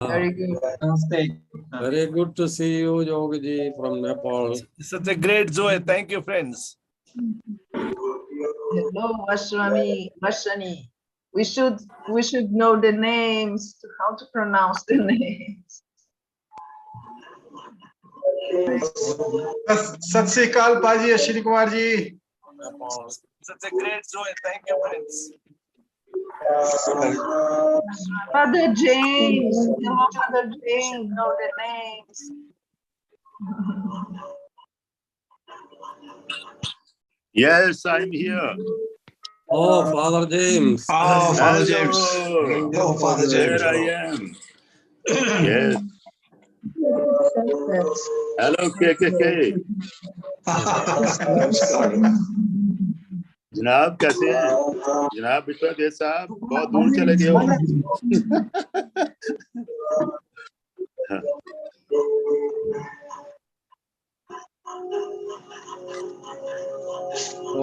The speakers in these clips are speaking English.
Very good. Namaste. Very good to see you, Yogiji from Nepal. Such a great joy. Thank you, friends. Hello, Vashwami, Vashani. We should know the names, how to pronounce the names. Sat Sri Akal, Paji, Ashwini Kumar ji. Such a great joy. Thank you, friends. Father James, hello, Father James, know the names. Yes, I'm here. Oh, Father James. Oh, Father Hello. James. Oh, Father James. Here I am. Yes. Hello, KKK. जनाब कैसे हैं जनाब बिट्टू दे साहब बहुत दूर चले गए हो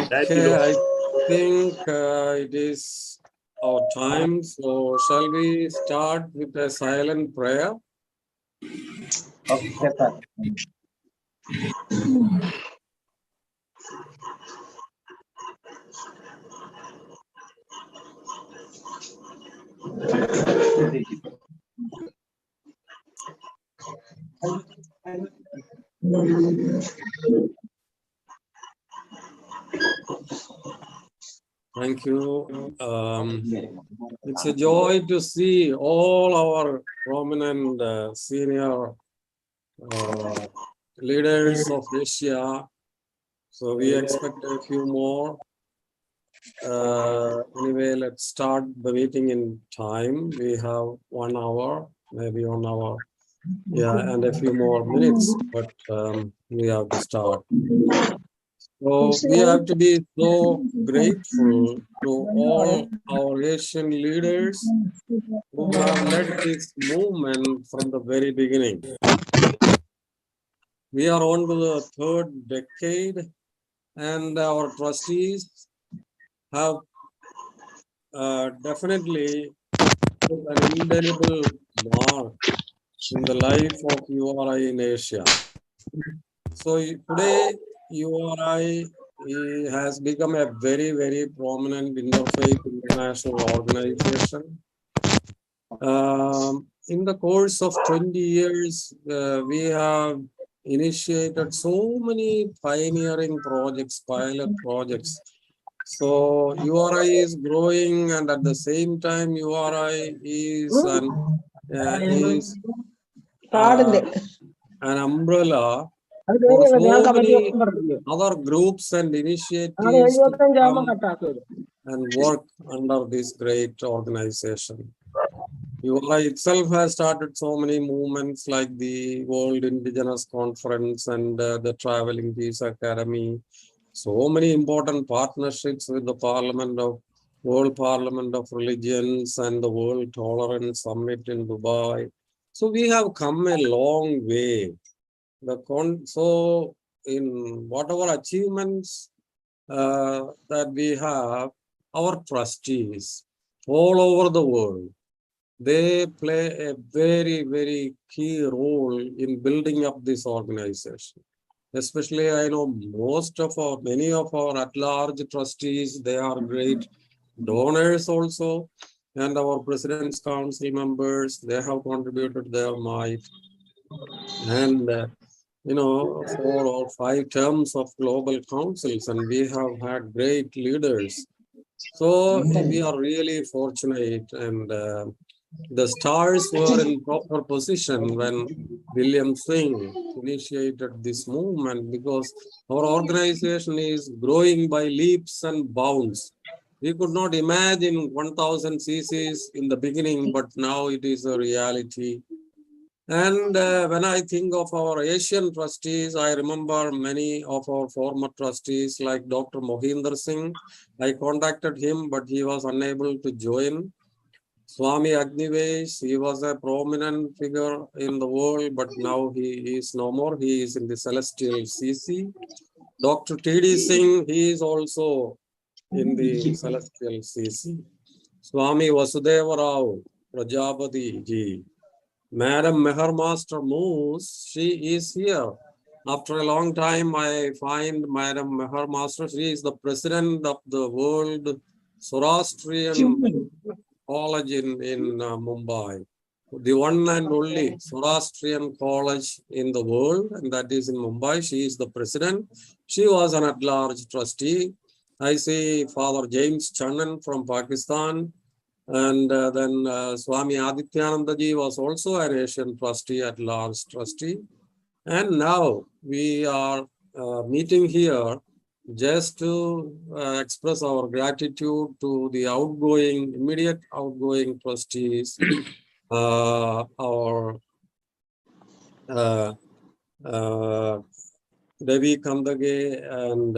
Okay, I think it is our time. So shall we start with a silent prayer? Okay, sir. Thank you. It's a joy to see all our prominent senior leaders of Asia. So we expect a few more. Anyway, let's start the meeting in time. We have 1 hour, maybe 1 hour. Yeah, and a few more minutes, but we have to start. So we have to be so grateful to all our Asian leaders who have led this movement from the very beginning. We are on to the 3rd decade, and our trustees have definitely put an indelible mark in the life of URI in Asia. So today, URI has become a very, very prominent interfaith international organization. In the course of 20 years, we have initiated so many pioneering projects, pilot projects. So URI is growing, and at the same time, URI is an umbrella for so many other groups and initiatives to come and work under this great organization. URI itself has started so many movements like the World Indigenous Conference and the Traveling Peace Academy. So many important partnerships with the World Parliament of Religions and the World Tolerance Summit in Dubai. So we have come a long way. So in whatever achievements that we have, our trustees all over the world, they play a very, very key role in building up this organization. Especially, I know many of our at-large trustees, they are great donors also. And our President's Council members, they have contributed their might. And, 4 or 5 terms of global councils, and we have had great leaders. So we are really fortunate, and the stars were in proper position when William Singh initiated this movement, because our organization is growing by leaps and bounds. We could not imagine 1,000 cc's in the beginning, but now it is a reality. And when I think of our Asian trustees, I remember many of our former trustees like Dr. Mohinder Singh. I contacted him, but he was unable to join. Swami Agnivesh, he was a prominent figure in the world, but now he is no more. He is in the Celestial CC. Dr. T.D. Singh, he is also in the Celestial CC. Swami Vasudeva Rao Prajapati ji, Madam Meher Master moves, she is here. After a long time, I find Madam Meher Master. She is the president of the World Zoroastrian College in Mumbai. The one and only Zoroastrian college in the world, and that is in Mumbai. She is the president. She was an at-large trustee. I see Father James Channan from Pakistan. And then Swami Adityanandaji was also an Asian trustee, at-large trustee. And now we are meeting here just to express our gratitude to the immediate outgoing trustees, our Devi Kandage and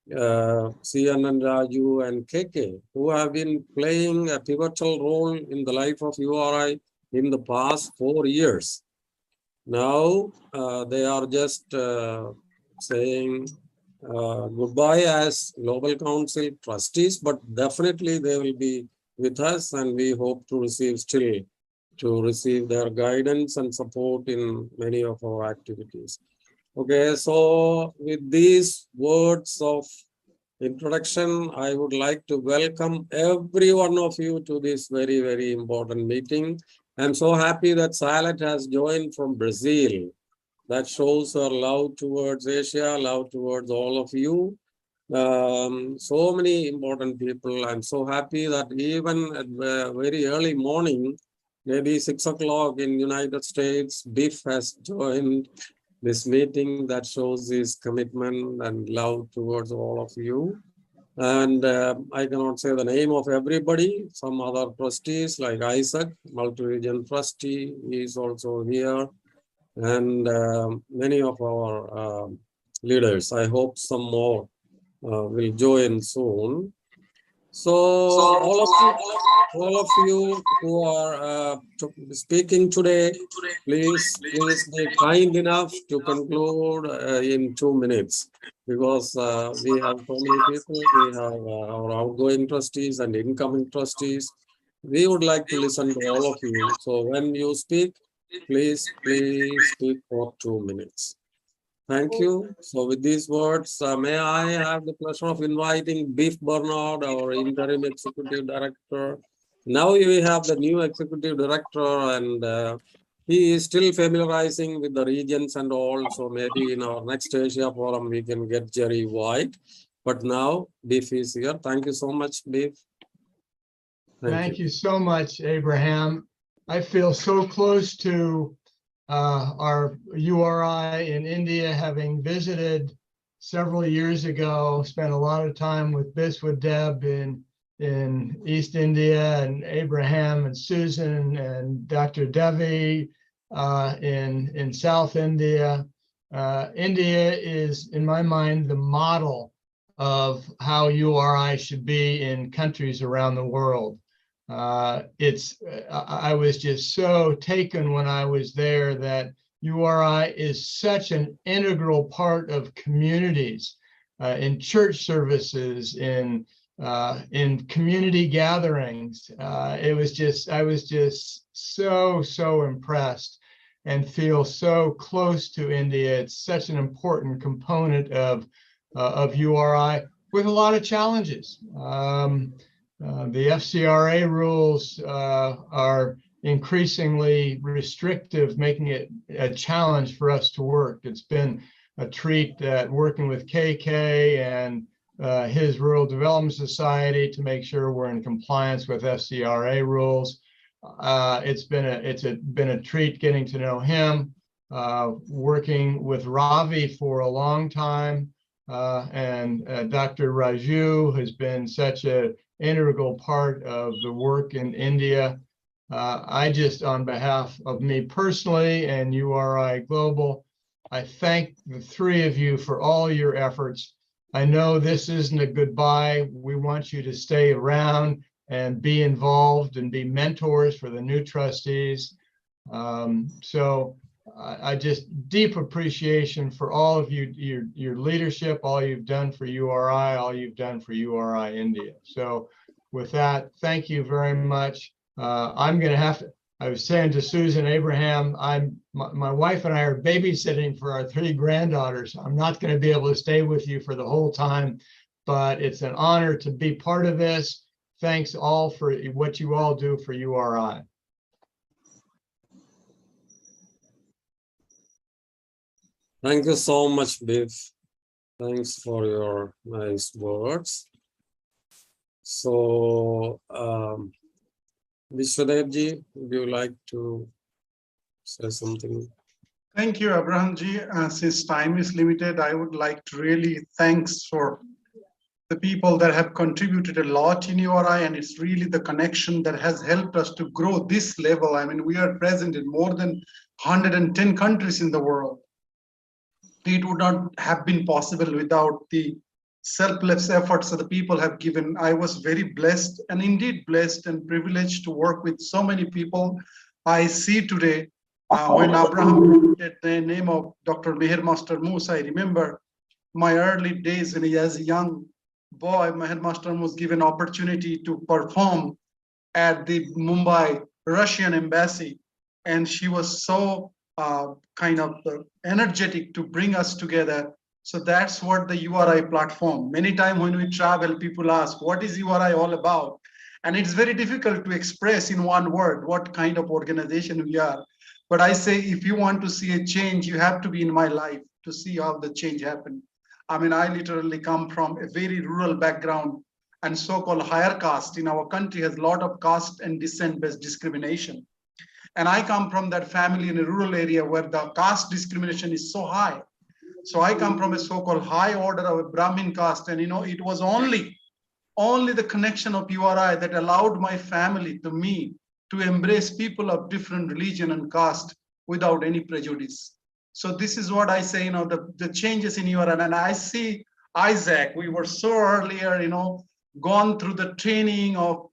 CNN Raju and KK, who have been playing a pivotal role in the life of URI in the past 4 years. Now they are just saying goodbye as Global Council trustees, but definitely they will be with us, and we hope to receive their guidance and support in many of our activities. Okay, so with these words of introduction, I would like to welcome every one of you to this very, very important meeting. I'm so happy that Salet has joined from Brazil. That shows her love towards Asia, love towards all of you. So many important people. I'm so happy that even at very early morning, maybe 6 o'clock in United States, Biff has joined this meeting. That shows his commitment and love towards all of you. And I cannot say the name of everybody. Some other trustees like Isaac, multi-region trustee, is also here. And many of our leaders. I hope some more will join soon. So all of you who are speaking today, please be kind enough to conclude in 2 minutes, because we have so many people. We have our outgoing trustees and incoming trustees. We would like to listen to all of you. So when you speak, please speak for 2 minutes. Thank you. So with these words, may I have the pleasure of inviting Biff Bernard, our interim executive director. Now we have the new executive director, and he is still familiarizing with the regions and all. So maybe in our next Asia forum, we can get Jerry White. But now Biff is here. Thank you so much, Biff. Thank you so much, Abraham. I feel so close to our URI in India, having visited several years ago, spent a lot of time with Biswadeb in East India, and Abraham and Susan and Dr. Devi in South India. India is, in my mind, the model of how URI should be in countries around the world. I was just so taken when I was there that URI is such an integral part of communities, in church services, in community gatherings. I was just so impressed and feel so close to India. It's such an important component of URI with a lot of challenges. The FCRA rules are increasingly restrictive, making it a challenge for us to work. It's been a treat working with KK and his Rural Development Society to make sure we're in compliance with FCRA rules. It's been a treat getting to know him, working with Ravi for a long time, and Dr. Raju has been such an integral part of the work in India. I just, on behalf of me personally and URI Global, I thank the three of you for all your efforts. I know this isn't a goodbye. We want you to stay around and be involved and be mentors for the new trustees. So I just deep appreciation for all of you, your leadership, all you've done for URI, all you've done for URI India. So with that, thank you very much. I'm going to have to, I was saying to Susan Abraham, my wife and I are babysitting for our 3 granddaughters. I'm not going to be able to stay with you for the whole time, but it's an honor to be part of this. Thanks all for what you all do for URI. Thank you so much, Biff. Thanks for your nice words. So, Vishwadevji, would you like to say something? Thank you, Abrahamji. Since time is limited, I would like to really thanks for the people that have contributed a lot in URI, and it's really the connection that has helped us to grow this level. I mean, we are present in more than 110 countries in the world. It would not have been possible without the selfless efforts that the people have given. I was very blessed, and indeed blessed and privileged to work with so many people I see today. When Abraham said the name of Dr. Meher Master Moose, I remember my early days when as a young boy, Meher Master Moose was given opportunity to perform at the Mumbai Russian embassy, and she was so kind of energetic to bring us together. So that's what the URI platform. Many times when we travel, people ask, what is URI all about? And it's very difficult to express in one word what kind of organization we are. But I say, if you want to see a change, you have to be in my life to see how the change happened. I mean, I literally come from a very rural background, and so-called higher caste in our country has a lot of caste and descent-based discrimination. And I come from that family in a rural area where the caste discrimination is so high. So I come from a so-called high order of a Brahmin caste, and it was only the connection of URI that allowed my family to me to embrace people of different religion and caste without any prejudice. So this is what I say, the changes in URI. And I see Isaac, we were so earlier, gone through the training of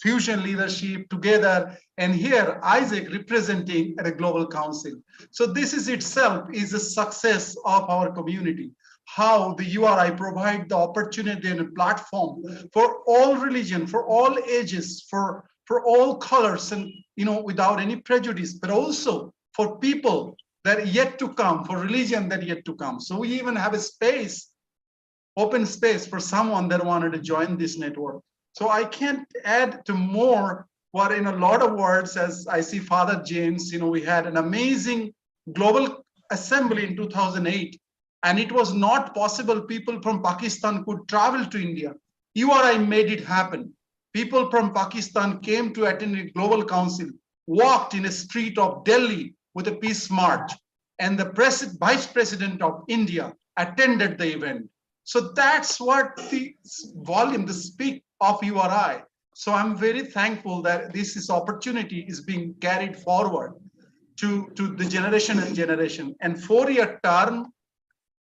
fusion leadership together, and here Isaac representing at a global council. So this is itself is a success of our community, how the URI provide the opportunity and a platform for all religion, for all ages, for all colors, and without any prejudice, but also for people that are yet to come, for religion that are yet to come. So we even have a space, open space for someone that wanted to join this network. So I can't add to more what in a lot of words, as I see Father James, we had an amazing global assembly in 2008, and it was not possible. People from Pakistan could travel to India. URI made it happen. People from Pakistan came to attend a global council, walked in a street of Delhi with a peace march, and the vice president of India attended the event. So that's what the volume, the speak of URI. So I'm very thankful that this opportunity is being carried forward to the generation and generation. And 4-year term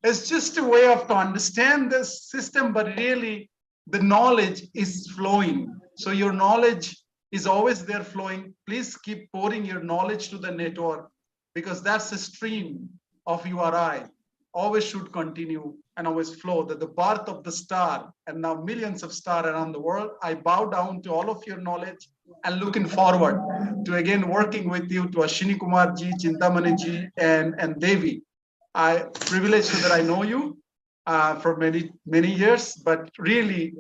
is just a way to understand the system, but really the knowledge is flowing. So your knowledge is always there flowing. Please keep pouring your knowledge to the network, because that's a stream of URI. Always should continue and always flow, that the birth of the star, and now millions of stars around the world. I bow down to all of your knowledge and looking forward to again working with you, to Ashwini Kumar ji, Chintamani ji, and Devi. I privileged that I know you for many years, but really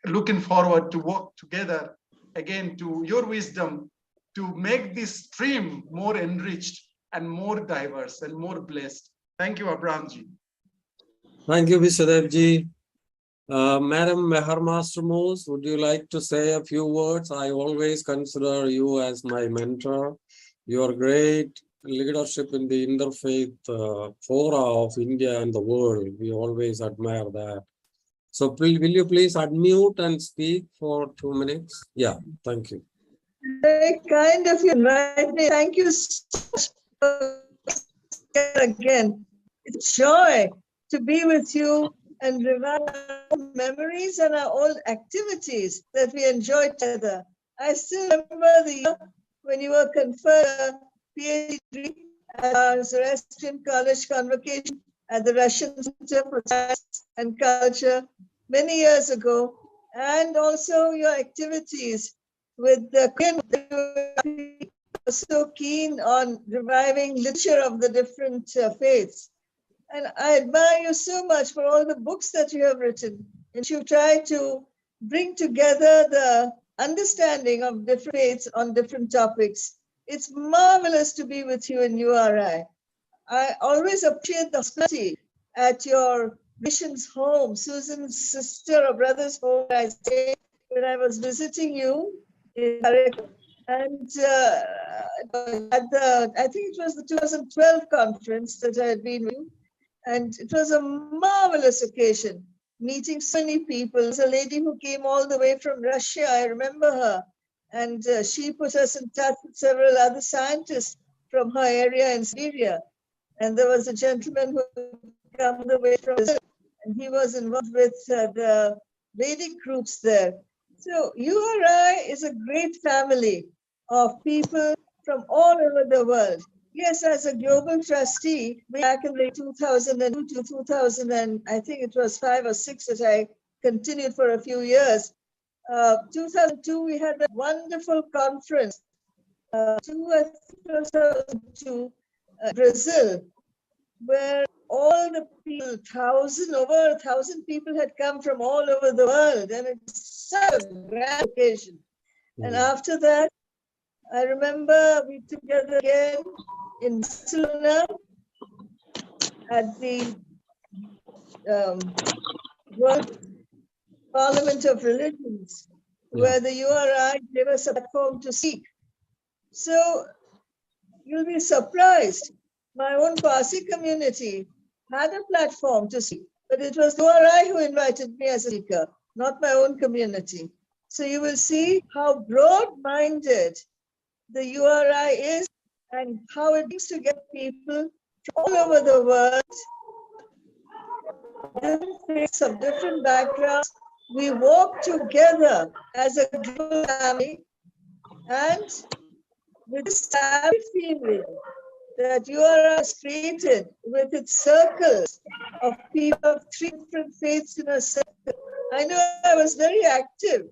looking forward to work together again to your wisdom to make this stream more enriched and more diverse and more blessed. Thank you, Abrahamji. Thank you, Vishwadevji. Madam Meher Master Moose, would you like to say a few words? I always consider you as my mentor. Your great leadership in the interfaith fora of India and the world, we always admire that. So will you please unmute and speak for 2 minutes? Yeah, thank you. Very kind of you, right? Thank you so much again. It's joy to be with you and revive our memories and our old activities that we enjoyed together. I still remember the year when you were conferred a PhD at our Zoroastrian College Convocation at the Russian Center for Science and Culture many years ago, and also your activities with the was so keen on reviving literature of the different faiths. And I admire you so much for all the books that you have written. And you try to bring together the understanding of different faiths on different topics. It's marvelous to be with you in URI. I always appreciate the hospitality at your missions home, Susan's sister or brother's home, I stayed when I was visiting you in America. And at I think it was the 2012 conference that I had been with you. And it was a marvelous occasion, meeting so many people. There's a lady who came all the way from Russia, I remember her. And she put us in touch with several other scientists from her area in Syria. And there was a gentleman who came all the way from Brazil, and he was involved with the Vedic groups there. So URI is a great family of people from all over the world. Yes, as a global trustee, back in the 2002 to 2000, and I think it was 5 or 6 that I continued for a few years. 2002, we had a wonderful conference. 2002, Brazil, where all the people, over 1,000 people had come from all over the world, and it's such a grand occasion. And after that, I remember we together again in Barcelona at the World Parliament of Religions, where the URI gave us a platform to speak. So you'll be surprised. My own Parsi community had a platform to speak, but it was URI who invited me as a speaker, not my own community. So you will see how broad-minded the URI is and how it brings together people from all over the world, different faiths of different backgrounds. We walk together as a global family, and with this happy feeling that URI is created with its circles of people of 3 different faiths in a circle. I know I was very active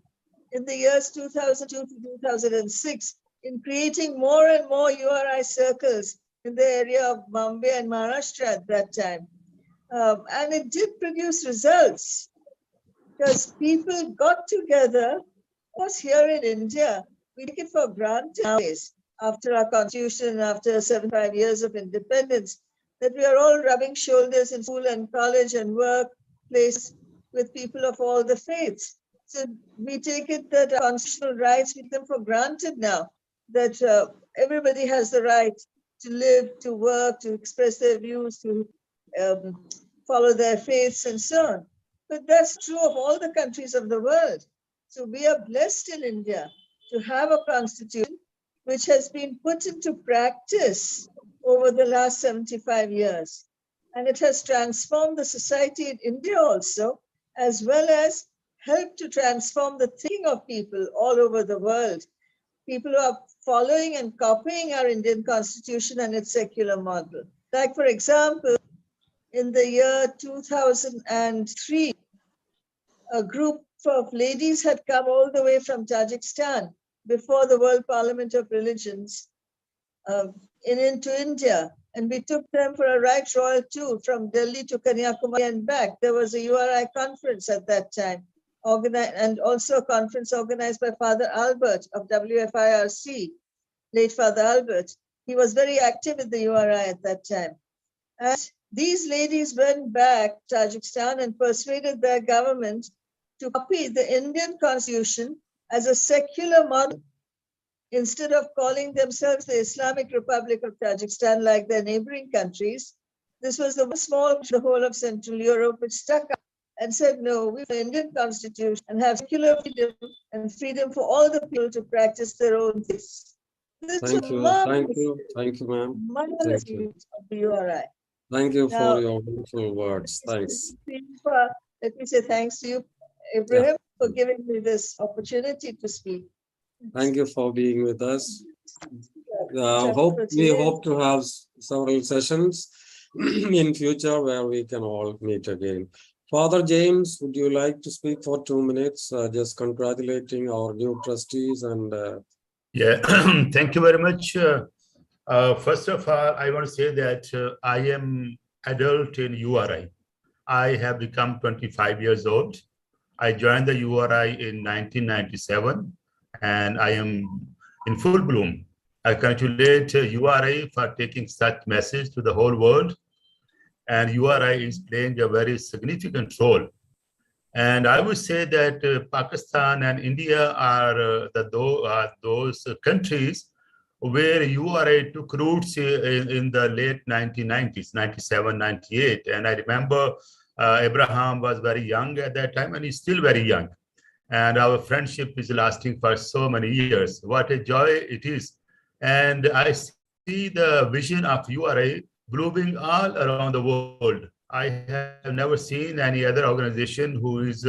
in the years 2002 to 2006 in creating more and more URI circles in the area of Bombay and Maharashtra at that time. And it did produce results because people got together. Of course, here in India, we take it for granted nowadays, after our constitution, after 75 years of independence, that we are all rubbing shoulders in school and college and workplace with people of all the faiths. So we take it that our constitutional rights, we take them for granted now, that everybody has the right to live, to work, to express their views, to follow their faiths and so on. But that's true of all the countries of the world. So we are blessed in India to have a constitution which has been put into practice over the last 75 years. And it has transformed the society in India also, as well as helped to transform the thinking of people all over the world. People who are following and copying our Indian constitution and its secular model. Like, for example, in the year 2003, a group of ladies had come all the way from Tajikistan before the World Parliament of Religions into India. And we took them for a right royal tour from Delhi to Kanyakumari and back. There was a URI conference at that time, organized, and also a conference organized by Father Albert of WFIRC, late Father Albert. He was very active in the URI at that time. And these ladies went back to Tajikistan and persuaded their government to copy the Indian constitution as a secular model, instead of calling themselves the Islamic Republic of Tajikistan like their neighboring countries. This was the small, the whole of Central Europe, which stuck up and said, no, we have the Indian constitution and have secular freedom and freedom for all the people to practice their own faiths. Thank you, ma'am. Marvelous of the URI. Thank you Now, for your wonderful words. Thanks. Let me say thanks to you, Ibrahim, for giving me this opportunity to speak. Thank you for being with us. We hope to have several sessions in future where we can all meet again. Father James, would you like to speak for 2 minutes, just congratulating our new trustees and Yeah, thank you very much. First of all, I want to say that I am adult in URI. I have become 25 years old. I joined the URI in 1997, and I am in full bloom. I congratulate URI for taking such message to the whole world, and URI is playing a very significant role. And I would say that Pakistan and India are those countries where URI took roots in the late 1990s, 97, 98. And I remember Abraham was very young at that time, and he's still very young. And our friendship is lasting for so many years. What a joy it is. And I see the vision of URI blooming all around the world. I have never seen any other organization who is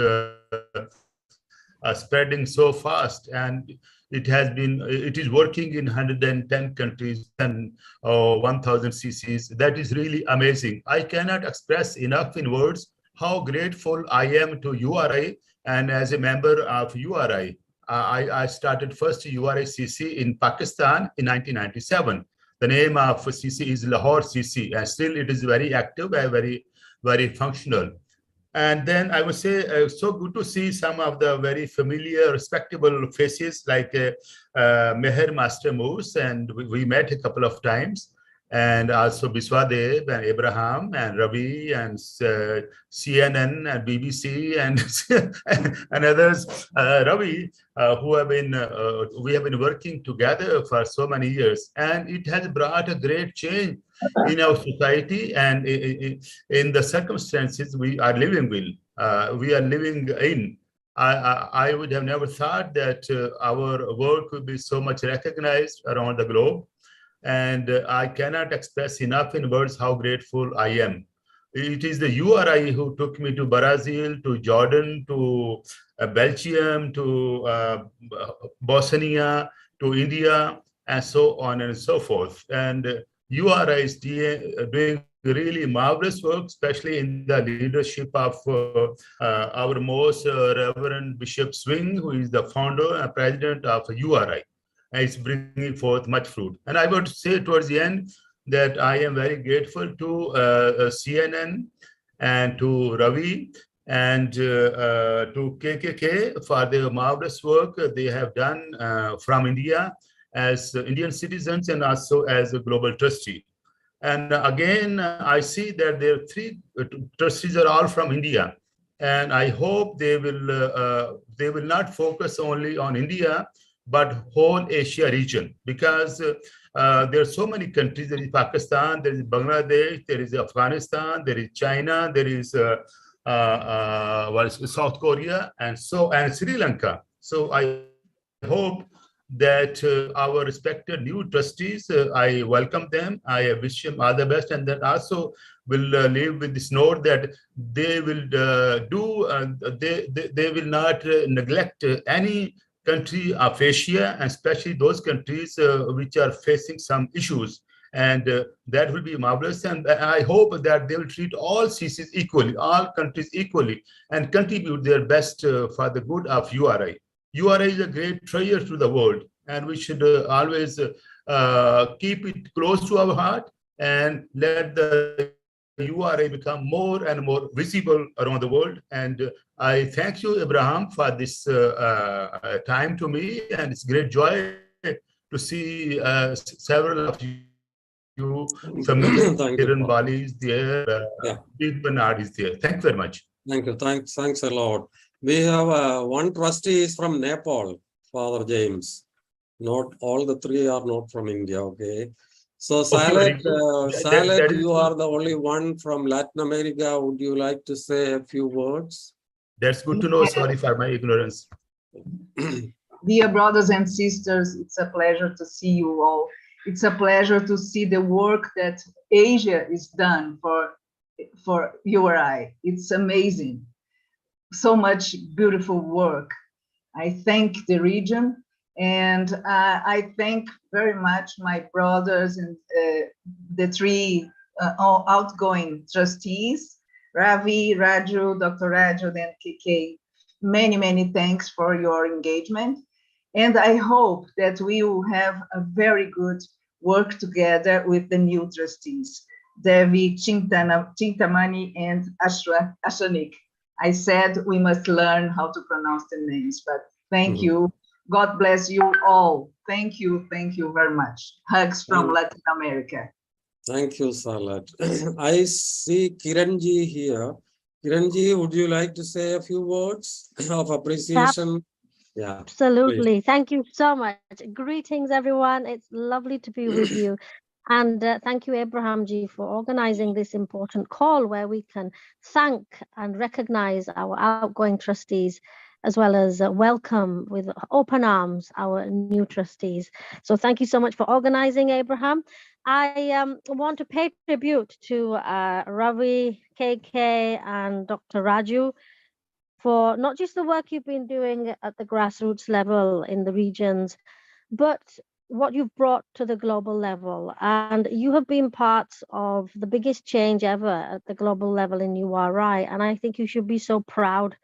spreading so fast, and it is working in 110 countries and 1000 CCs. That is really amazing. I cannot express enough in words how grateful I am to URI, and as a member of URI. I started first URI CC in Pakistan in 1997. The name of CC is Lahore CC, and still it is very active and very functional. And then I would say, so good to see some of the very familiar, respectable faces like Meher Master Moose, and we met a couple of times. And also Biswadev and Abraham and Ravi and CNN and BBC and others. Ravi, we have been working together for so many years, and it has brought a great change in our society and in the circumstances we are living in. I would have never thought that our work would be so much recognized around the globe. And I cannot express enough in words how grateful I am. It is the URI who took me to Brazil, to Jordan, to Belgium, to Bosnia, to India, and so on and so forth. And URI is doing really marvelous work, especially in the leadership of our most Reverend Bishop Swing, who is the founder and president of URI. And it's bringing forth much fruit. And I want to say towards the end that I am very grateful to CNN and to Ravi and to KKK for their marvelous work they have done from India as Indian citizens and also as a global trustee. And again, I see that their three trustees are all from India. And I hope they will not focus only on India, but whole Asia region, because there are so many countries. There is Pakistan, there is Bangladesh, there is Afghanistan, there is China, there is South Korea, and Sri Lanka. So I hope that our respected new trustees, I welcome them. I wish them all the best, and that also will live with this note that they will they will not neglect any country of Asia, and especially those countries which are facing some issues. And that will be marvelous. And I hope that they will treat all CCs equally, all countries equally, and contribute their best for the good of URI. URI is a great treasure to the world, and we should always keep it close to our heart and let the URI become more and more visible around the world. And I thank you, Abraham, for this time to me, and it's great joy to see several of you familiar. Kiran Bali is there, Big Bernard is there. Thank you very much. Thank you. Thanks a lot. We have one trustee is from Nepal, Father James. Not all the three are not from India, okay? So Salad, you are the only one from Latin America. Would you like to say a few words? That's good to know. Sorry for my ignorance. Dear brothers and sisters, it's a pleasure to see you all. It's a pleasure to see the work that Asia is done for URI. It's amazing. So much beautiful work. I thank the region. And I thank very much my brothers and the three outgoing trustees, Ravi, Raju, Dr. Raju, and KK. Many, many thanks for your engagement. And I hope that we will have a very good work together with the new trustees, Devi, Chintamani, and Ashanik. I said we must learn how to pronounce the names, but thank you. God bless you all. Thank you very much. Hugs from Latin America. Thank you, Salat. I see Kiranji here. Kiranji, would you like to say a few words of appreciation? Yeah. Absolutely. Thank you so much. Greetings, everyone. It's lovely to be with you. And thank you, Abraham Ji, for organizing this important call where we can thank and recognize our outgoing trustees, as well as welcome with open arms our new trustees. So thank you so much for organizing, Abraham. I want to pay tribute to Ravi, KK, and Dr. Raju for not just the work you've been doing at the grassroots level in the regions, but what you've brought to the global level. And you have been part of the biggest change ever at the global level in URI. And I think you should be so proud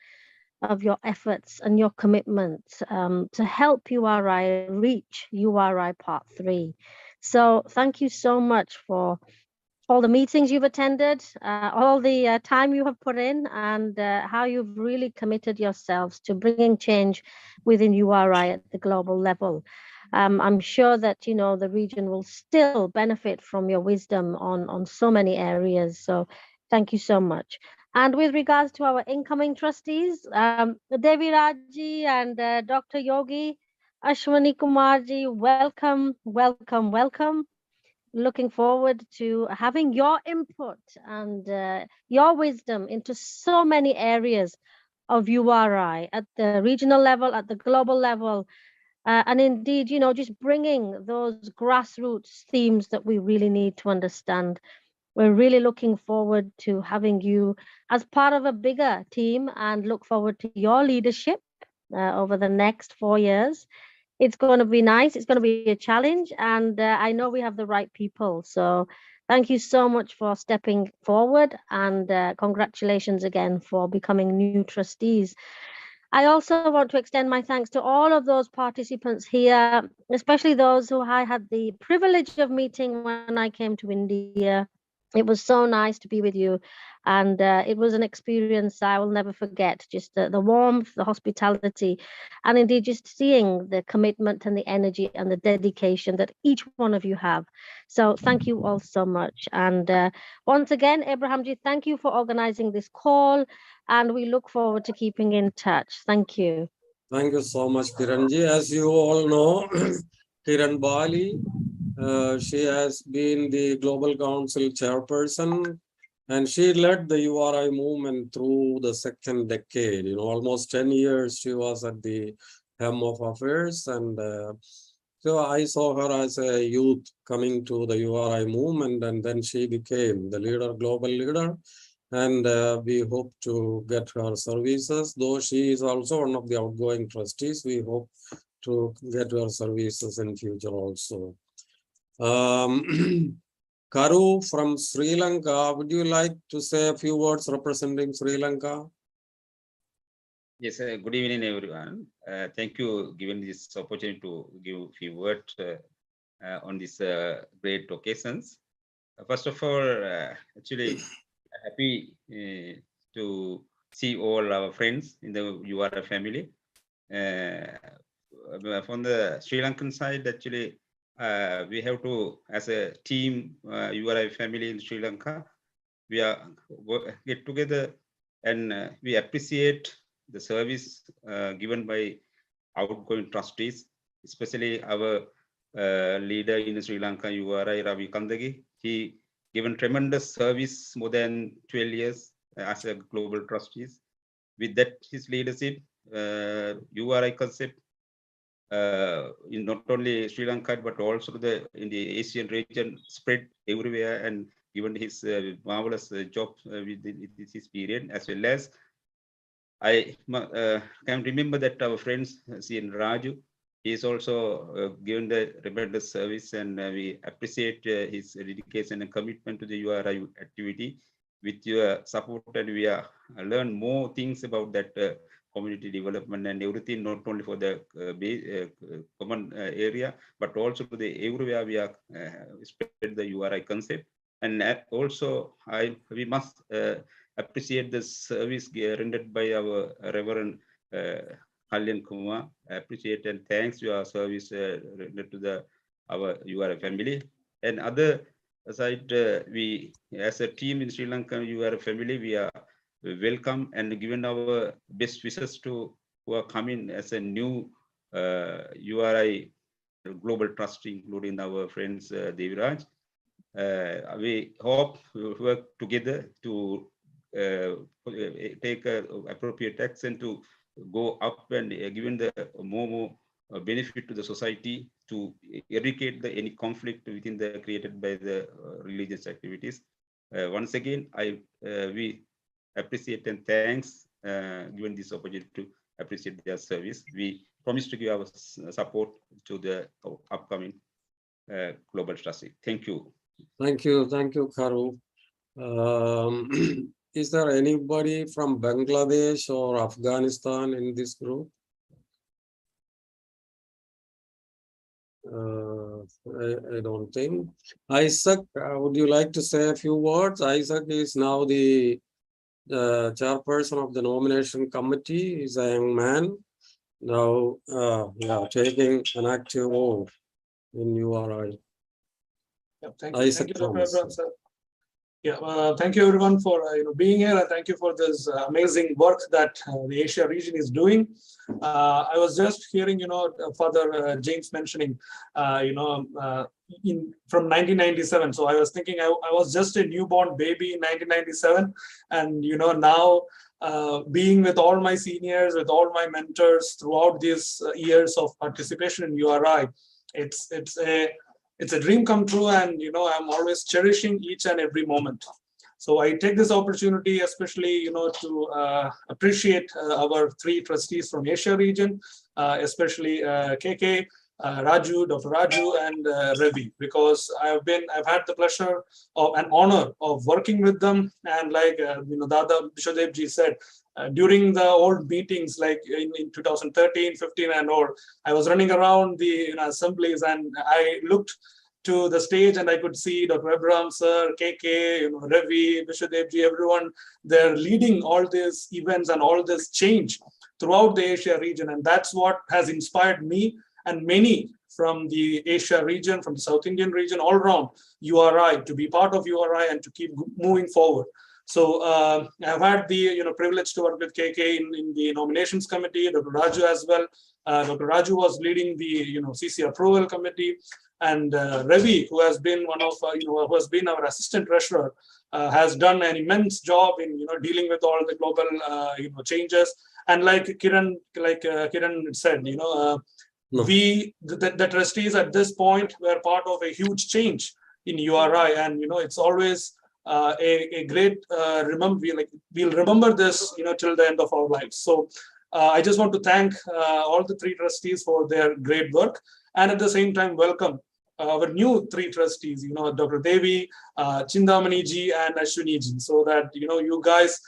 of your efforts and your commitment to help URI reach URI Part 3. So thank you so much for all the meetings you've attended, all the time you have put in, and how you've really committed yourselves to bringing change within URI at the global level. I'm sure that, you know, the region will still benefit from your wisdom on so many areas. So thank you so much. And with regards to our incoming trustees, Devi Raji and Dr. Yogi, Ashwani Kumarji, welcome, welcome, welcome. Looking forward to having your input and your wisdom into so many areas of URI at the regional level, at the global level, and indeed, you know, just bringing those grassroots themes that we really need to understand. We're really looking forward to having you as part of a bigger team and look forward to your leadership over the next 4 years. It's going to be nice. It's going to be a challenge. And I know we have the right people. So thank you so much for stepping forward. And congratulations again for becoming new trustees. I also want to extend my thanks to all of those participants here, especially those who I had the privilege of meeting when I came to India. It was so nice to be with you. And it was an experience I will never forget, just the warmth, the hospitality, and indeed just seeing the commitment and the energy and the dedication that each one of you have. So thank you all so much. And once again, Abraham Ji, thank you for organizing this call. And we look forward to keeping in touch. Thank you. Thank you so much, Kiranji. As you all know, Kiran Bali, she has been the Global Council chairperson, and she led the URI movement through the second decade. You know, almost 10 years she was at the helm of affairs, and so I saw her as a youth coming to the URI movement, and then she became the leader, global leader. And we hope to get her services, though she is also one of the outgoing trustees. We hope to get her services in future also. Karu from Sri Lanka, would you like to say a few words representing Sri Lanka? Yes, good evening, everyone. Thank you giving this opportunity to give a few words on these great occasions. First of all, actually, happy to see all our friends in the URI family. From the Sri Lankan side, actually, we have to, as a team, URI family in Sri Lanka, we are get together and we appreciate the service given by outgoing trustees, especially our leader in Sri Lanka, URI, Ravi Kandagi. He given tremendous service more than 12 years as a global trustees. With that, his leadership, URI concept in not only Sri Lanka but also in the Asian region spread everywhere, and given his marvelous job with this period, as well as I can remember that our friends CN Raju, he is also given the tremendous service, and we appreciate his dedication and commitment to the URI activity. With your support, and we learn more things about that community development and everything, not only for the common area, but also to the everywhere we are spread the URI concept. And also, we must appreciate the service rendered by our Reverend Kalyan Kumar. Appreciate and thanks your service rendered to our URI family. And other side, we as a team in Sri Lanka URI family, we are welcome and given our best wishes to who are coming as a new URI global trustee, including our friends Deviraj. We hope we work together to take appropriate action to go up and given the more benefit to the society to eradicate any conflict within the created by the religious activities. Once again, we appreciate and thanks given this opportunity to appreciate their service. We promise to give our support to the upcoming global trustee. Thank you. Thank you, Karu. Is there anybody from Bangladesh or Afghanistan in this group? I don't think. Isaac, would you like to say a few words? Isaac is now the chairperson of the nomination committee. He's a young man now, taking an active role in URI. Yeah, thank you, Dr. Abraham, sir. Yeah, thank you everyone for being here, and thank you for this amazing work that the Asia region is doing. I was just hearing, Father James mentioning, from 1997. So I was thinking I was just a newborn baby in 1997, and now being with all my seniors, with all my mentors throughout these years of participation in URI, it's a dream come true, and I'm always cherishing each and every moment. So I take this opportunity, especially to appreciate our three trustees from Asia region, especially KK, Raju, Dr. Raju, and Ravi, because I've had the pleasure of an honor of working with them, and like Dada Bishadevji said, during the old meetings, like in 2013, 15 and all, I was running around the assemblies, and I looked to the stage and I could see Dr. Abraham sir, KK, Ravi, Bishadevji, everyone, they're leading all these events and all this change throughout the Asia region. And that's what has inspired me and many from the Asia region, from the South Indian region, all around URI, to be part of URI and to keep moving forward. So I've had the privilege to work with KK in the nominations committee, Dr. Raju as well. Dr. Raju was leading the CC approval committee, and Ravi, who has been one of who has been our assistant treasurer, has done an immense job in dealing with all the global changes. And like Kiran said, the trustees at this point were part of a huge change in URI, and it's always a great we'll remember this till the end of our lives. So I just want to thank all the three trustees for their great work, and at the same time welcome our new three trustees, Dr. Devi, Chindamani ji, and Ashwini ji, so that you guys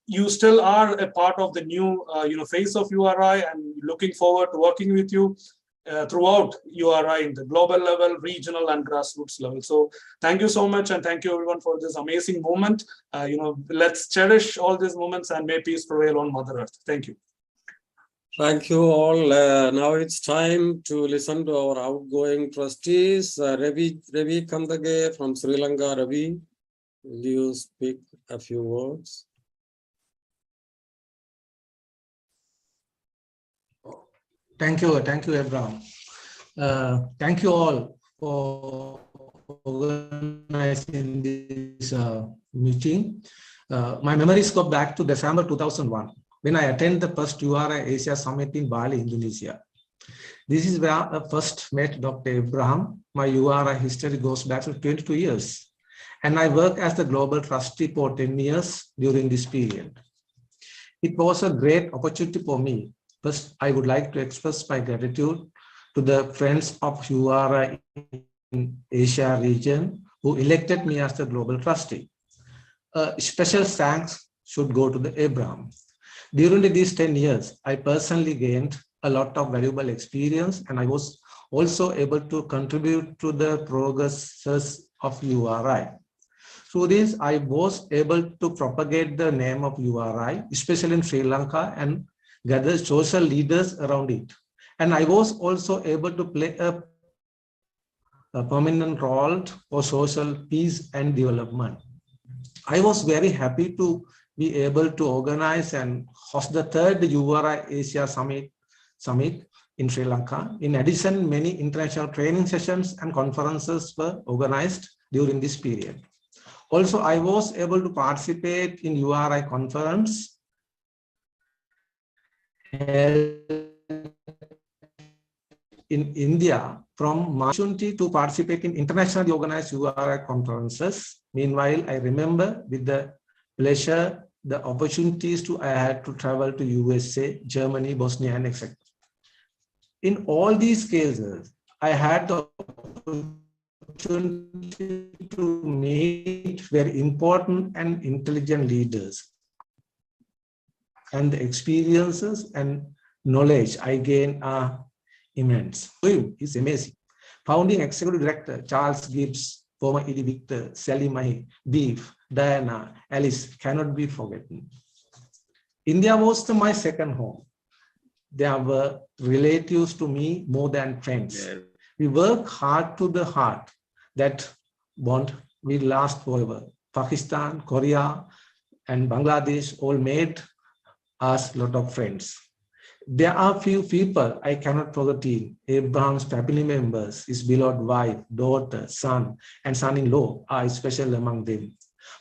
you still are a part of the new face of URI, and looking forward to working with you throughout URI in the global level, regional and grassroots level. So thank you so much, and thank you everyone for this amazing moment. Let's cherish all these moments, and may peace prevail on Mother Earth. Thank you. Thank you all. Now it's time to listen to our outgoing trustees. Ravi Kandage from Sri Lanka. Ravi, will you speak a few words? Thank you, Abraham. Thank you all for organizing this meeting. My memories go back to December 2001, when I attended the first URI Asia Summit in Bali, Indonesia. This is where I first met Dr. Abraham. My URI history goes back to 22 years. And I worked as the global trustee for 10 years during this period. It was a great opportunity for me. First, I would like to express my gratitude to the friends of URI in Asia region who elected me as the global trustee. Special thanks should go to the Abraham. During these 10 years, I personally gained a lot of valuable experience, and I was also able to contribute to the progresses of URI. Through this, I was able to propagate the name of URI, especially in Sri Lanka, and gather social leaders around it. And I was also able to play a prominent role for social peace and development. I was very happy to be able to organize and host the third URI Asia Summit in Sri Lanka. In addition, many international training sessions and conferences were organized during this period. Also, I was able to participate in URI conference held in India from opportunity to participate in internationally organized URI conferences. Meanwhile, I remember with the pleasure the opportunities I had to travel to USA, Germany, Bosnia, and etc. In all these cases, I had the opportunity to meet very important and intelligent leaders. And the experiences and knowledge I gained are immense. It's amazing. Founding Executive Director Charles Gibbs, former ED Victor, Sally Mahi, Beef, Diana, Alice cannot be forgotten. India was my second home. There were relatives to me more than friends. Yeah. We work hard to the heart. That bond will last forever. Pakistan, Korea, and Bangladesh all made us a lot of friends. There are few people I cannot forget. Abraham's family members, his beloved wife, daughter, son, and son-in-law are special among them.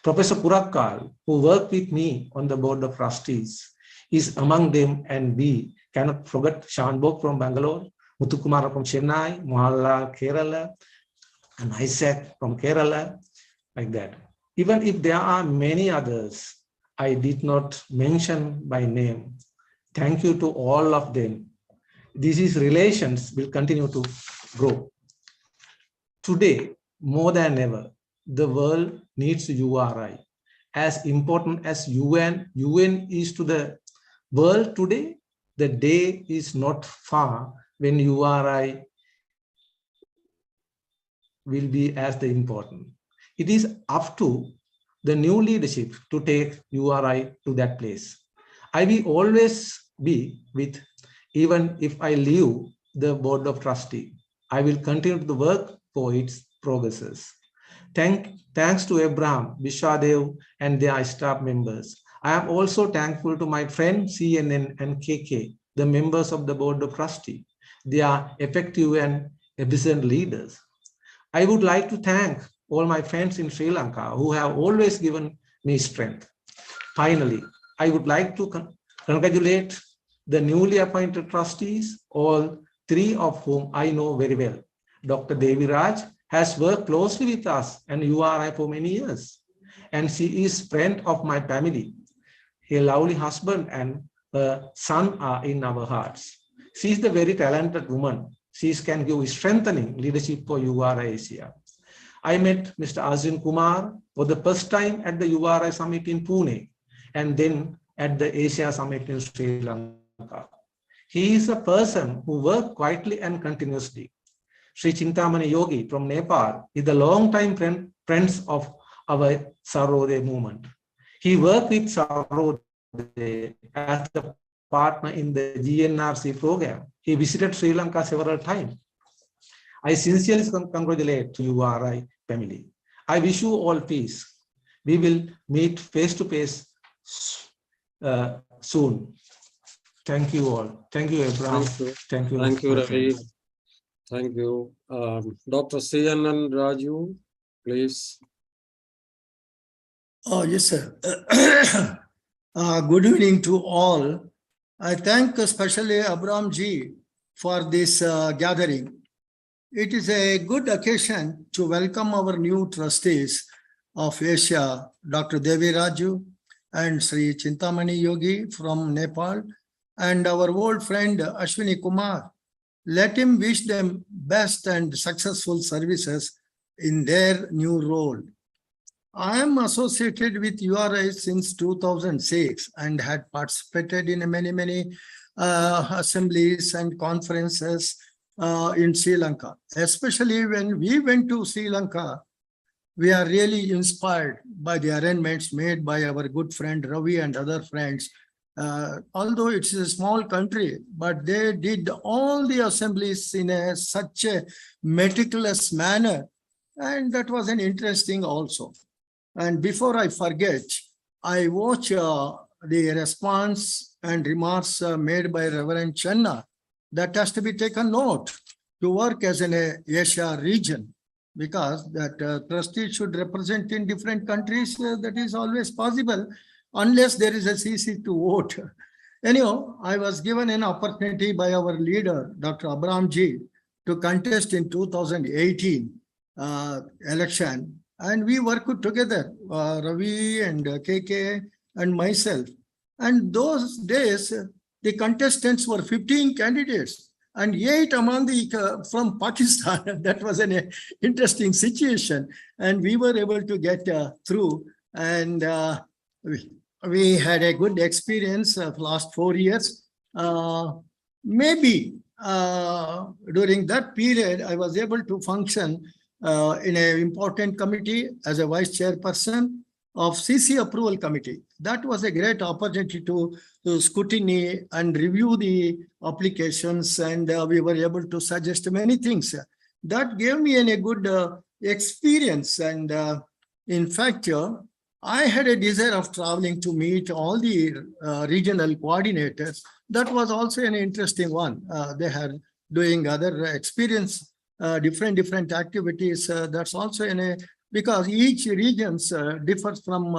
Professor Purakkal, who worked with me on the board of trustees, is among them, and we cannot forget Sean Bok from Bangalore, Muthukumar from Chennai, Mohanlal, Kerala, and Isaac from Kerala, like that. Even if there are many others I did not mention by name, thank you to all of them. These relations will continue to grow. Today, more than ever, the world needs URI. As important as UN is to the world today, the day is not far when URI will be as the important. It is up to the new leadership to take URI to that place. I will always be with, even if I leave the board of trustees, I will continue to work for its progresses. Thanks to Abraham, Bishadev, and their staff members. I am also thankful to my friend CNN and KK, the members of the board of trustees. They are effective and efficient leaders. I would like to thank all my friends in Sri Lanka who have always given me strength. Finally, I would like to congratulate the newly appointed trustees, all three of whom I know very well. Dr. Devi Raj has worked closely with us and URI for many years, and she is friend of my family. Her lovely husband and her son are in our hearts. She is the very talented woman. She can give strengthening leadership for URI Asia. I met Mr. Arjun Kumar for the first time at the URI Summit in Pune, and then at the Asia Summit in Sri Lanka. He is a person who works quietly and continuously. Sri Chintamani Yogi from Nepal is the long-time friends of our Sarvodaya movement. He worked with Sarvodaya as the partner in the GNRC program. He visited Sri Lanka several times. I sincerely congratulate to URI family. I wish you all peace. We will meet face to face soon. Thank you all. Thank you, Abraham. Thank you. Thank you, Ravi. Thank you. Dr. CNN Raju, please. Oh, yes, sir. Good evening to all. I thank especially Abraham Ji for this gathering. It is a good occasion to welcome our new trustees of Asia, Dr. Devi Raju and Sri Chintamani Yogi from Nepal, and our old friend Ashwini Kumar. Let him wish them best and successful services in their new role. I am associated with URI since 2006 and had participated in many assemblies and conferences in Sri Lanka. Especially when we went to Sri Lanka, we are really inspired by the arrangements made by our good friend Ravi and other friends. Although it's a small country, but they did all the assemblies in such a meticulous manner. And that was an interesting also. And before I forget, I watch the response and remarks made by Reverend Channa. That has to be taken note to work as an Asia region, because that trustee should represent in different countries. That is always possible, unless there is a CC to vote. Anyhow, I was given an opportunity by our leader, Dr. Abraham Ji, to contest in 2018 election. And we worked together, Ravi and KK and myself. And those days, the contestants were 15 candidates and 8 among the from Pakistan. That was an interesting situation. And we were able to get through. And we had a good experience of last 4 years. Maybe during that period, I was able to function in an important committee as a vice chairperson of CC approval committee. That was a great opportunity to scrutiny and review the applications, and we were able to suggest many things. That gave me a good experience, and in fact, I had a desire of traveling to meet all the regional coordinators. That was also an interesting one. They had doing other experience, different activities. That's also because each regions differs from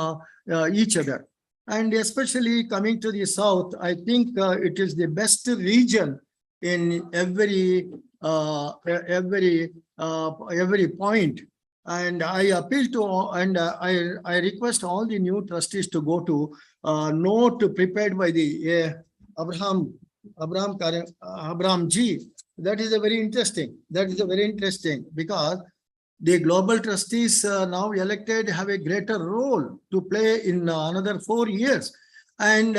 each other. And especially coming to the south, I think it is the best region in every point. And I appeal to and I request all the new trustees to go to note prepared by the Abraham Ji. That is a very interesting. That is a very interesting, because the global trustees now elected have a greater role to play in another 4 years. And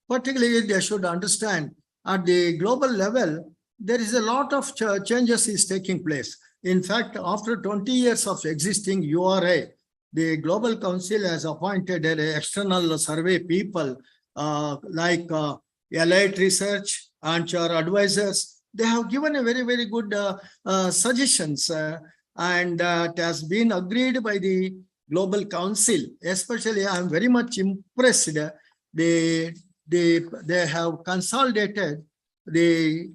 particularly they should understand at the global level, there is a lot of changes is taking place. In fact, after 20 years of existing URA, the Global Council has appointed an external survey people like Elite Research and our advisors. They have given a very good suggestions, and it has been agreed by the Global Council. Especially, I am very much impressed. They have consolidated the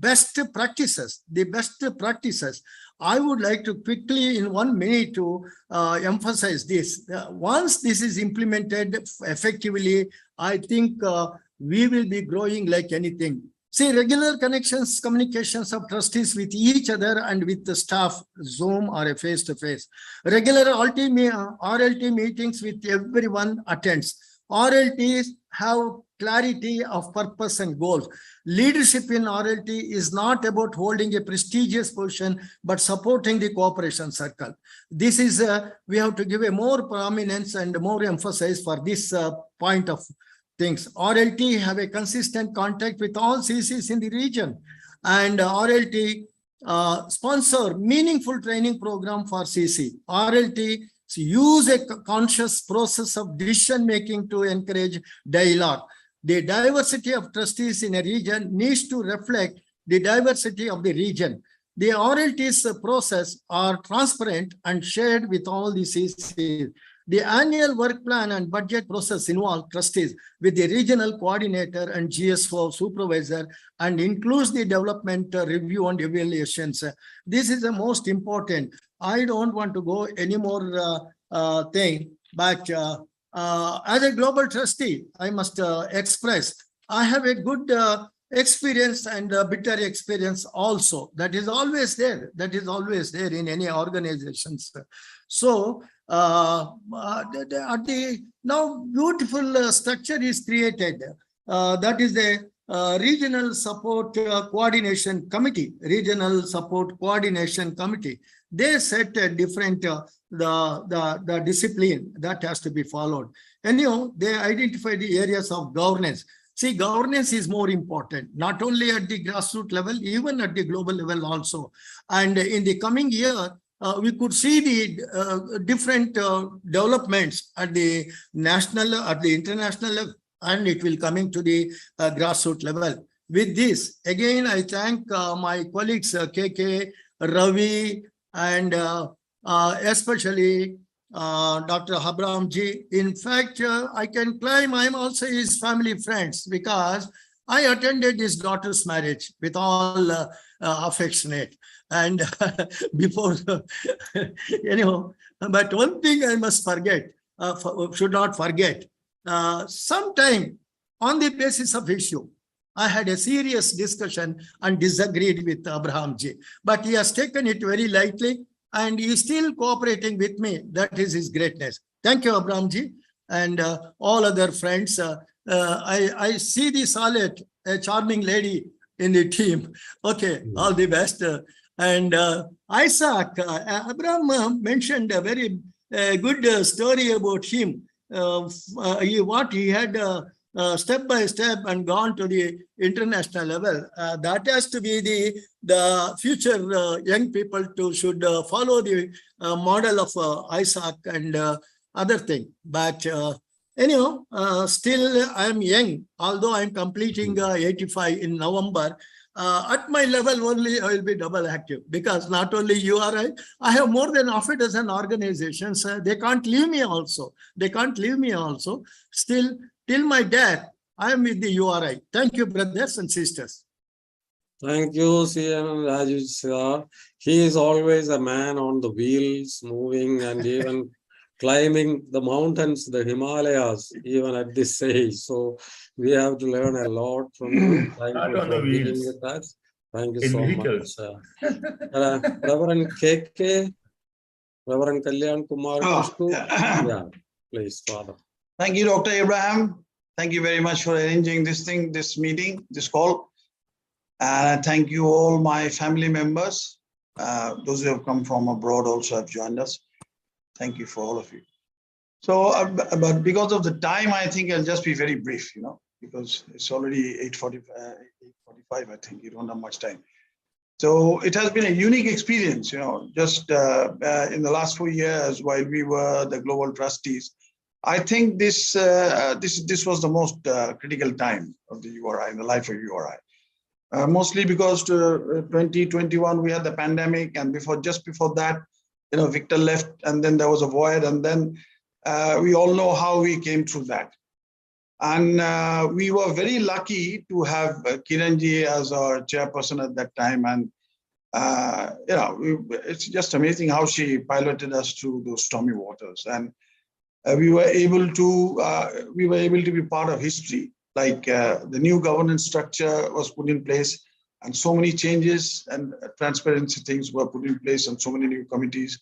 best practices. I would like to quickly in 1 minute to emphasize this. Once this is implemented effectively, I think we will be growing like anything. See, regular communications of trustees with each other and with the staff, Zoom or a face-to-face. Regular RLT meetings with everyone attends. RLTs have clarity of purpose and goals. Leadership in RLT is not about holding a prestigious position, but supporting the cooperation circle. This is, we have to give a more prominence and more emphasis for this point of things. RLT have a consistent contact with all CCs in the region, and RLT sponsor meaningful training program for CC. RLT use a conscious process of decision making to encourage dialogue. The diversity of trustees in a region needs to reflect the diversity of the region. The RLT's process are transparent and shared with all the CCs. The annual work plan and budget process involve trustees with the regional coordinator and GS4 supervisor and includes the development review and evaluations. This is the most important. I don't want to go any more thing, but as a global trustee, I must express, I have a good experience and bitter experience also. That is always there. That is always there in any organizations. So now beautiful structure is created. That is Regional Support Coordination Committee, they set a different the discipline that has to be followed. And they identify the areas of governance. See, governance is more important, not only at the grassroots level, even at the global level also. And in the coming year, we could see the different developments at the national, at the international level, and it will coming to the grassroots level. With this, again, I thank my colleagues, KK, Ravi, and especially Dr. Abraham Ji. In fact, I can claim I'm also his family friends because I attended his daughter's marriage with all affectionate. And before, but one thing I must forget, should not forget, sometime on the basis of issue, I had a serious discussion and disagreed with Abraham Ji, but he has taken it very lightly and he is still cooperating with me. That is his greatness. Thank you, Abraham Ji, and all other friends. I see the Salet, a charming lady in the team. Okay, all the best. And Isaac, Abraham mentioned a very good story about him. What he had step by step and gone to the international level. That has to be the future young people should follow the model of Isaac and other thing. But anyhow, still I am young, although I am completing 85 in November. At my level only, I will be double active because not only URI, I have more than half a dozen organizations. They can't leave me also. Still, till my death, I am with the URI. Thank you, brothers and sisters. Thank you, CM Rajesh sir. He is always a man on the wheels, moving and even climbing the mountains, the Himalayas, even at this age. So we have to learn a lot from you. Thank you for being with us. Thank you so much. Reverend KK, Reverend Kalyan Kumar Kushku. Yeah, please, Father. Thank you, Dr. Abraham. Thank you very much for arranging this meeting, this call. And thank you all my family members. Those who have come from abroad also have joined us. Thank you for all of you. So, but because of the time, I think I'll just be very brief, because it's already 8:45, I think. You don't have much time. So it has been a unique experience, just in the last 4 years while we were the global trustees. I think this was the most critical time of the URI, in the life of URI. Mostly because 2021 we had the pandemic, and just before that, Victor left, and then there was a void, and then we all know how we came through that. And we were very lucky to have Kiranji as our chairperson at that time, and it's just amazing how she piloted us through those stormy waters, and we were able to be part of history. Like the new governance structure was put in place, and so many changes and transparency things were put in place, and so many new committees.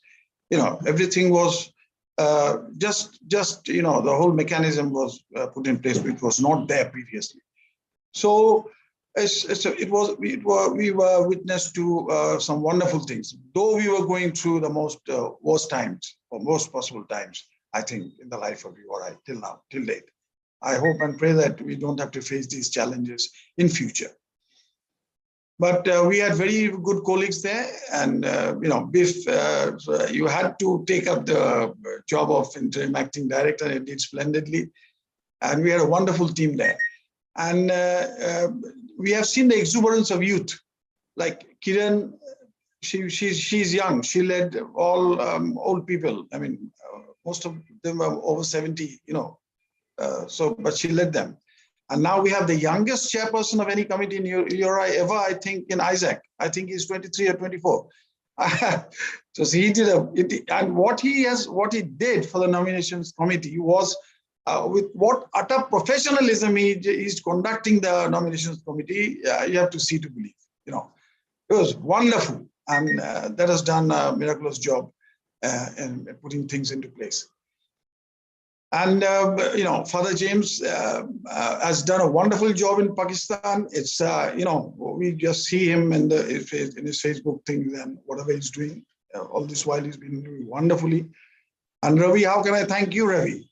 Everything was the whole mechanism was put in place, which was not there previously. So we were witness to some wonderful things, though we were going through the most worst times, or most possible times, I think, in the life of URI till now, till date. I hope and pray that we don't have to face these challenges in future. But we had very good colleagues there, and Biff, you had to take up the job of interim acting director, and it did splendidly. And we had a wonderful team there. And we have seen the exuberance of youth. Like Kiran, she's young. She led all old people. I mean, most of them are over 70, but she led them. And now we have the youngest chairperson of any committee in URI ever, I think, in Isaac. I think he's 23 or 24. So he did and what he did for the nominations committee was with what utter professionalism he's conducting the nominations committee. You have to see to believe. It was wonderful, and that has done a miraculous job in putting things into place. And, Father James has done a wonderful job in Pakistan. It's, we just see him in his Facebook things and whatever he's doing. All this while he's been doing wonderfully. And Ravi, how can I thank you, Ravi,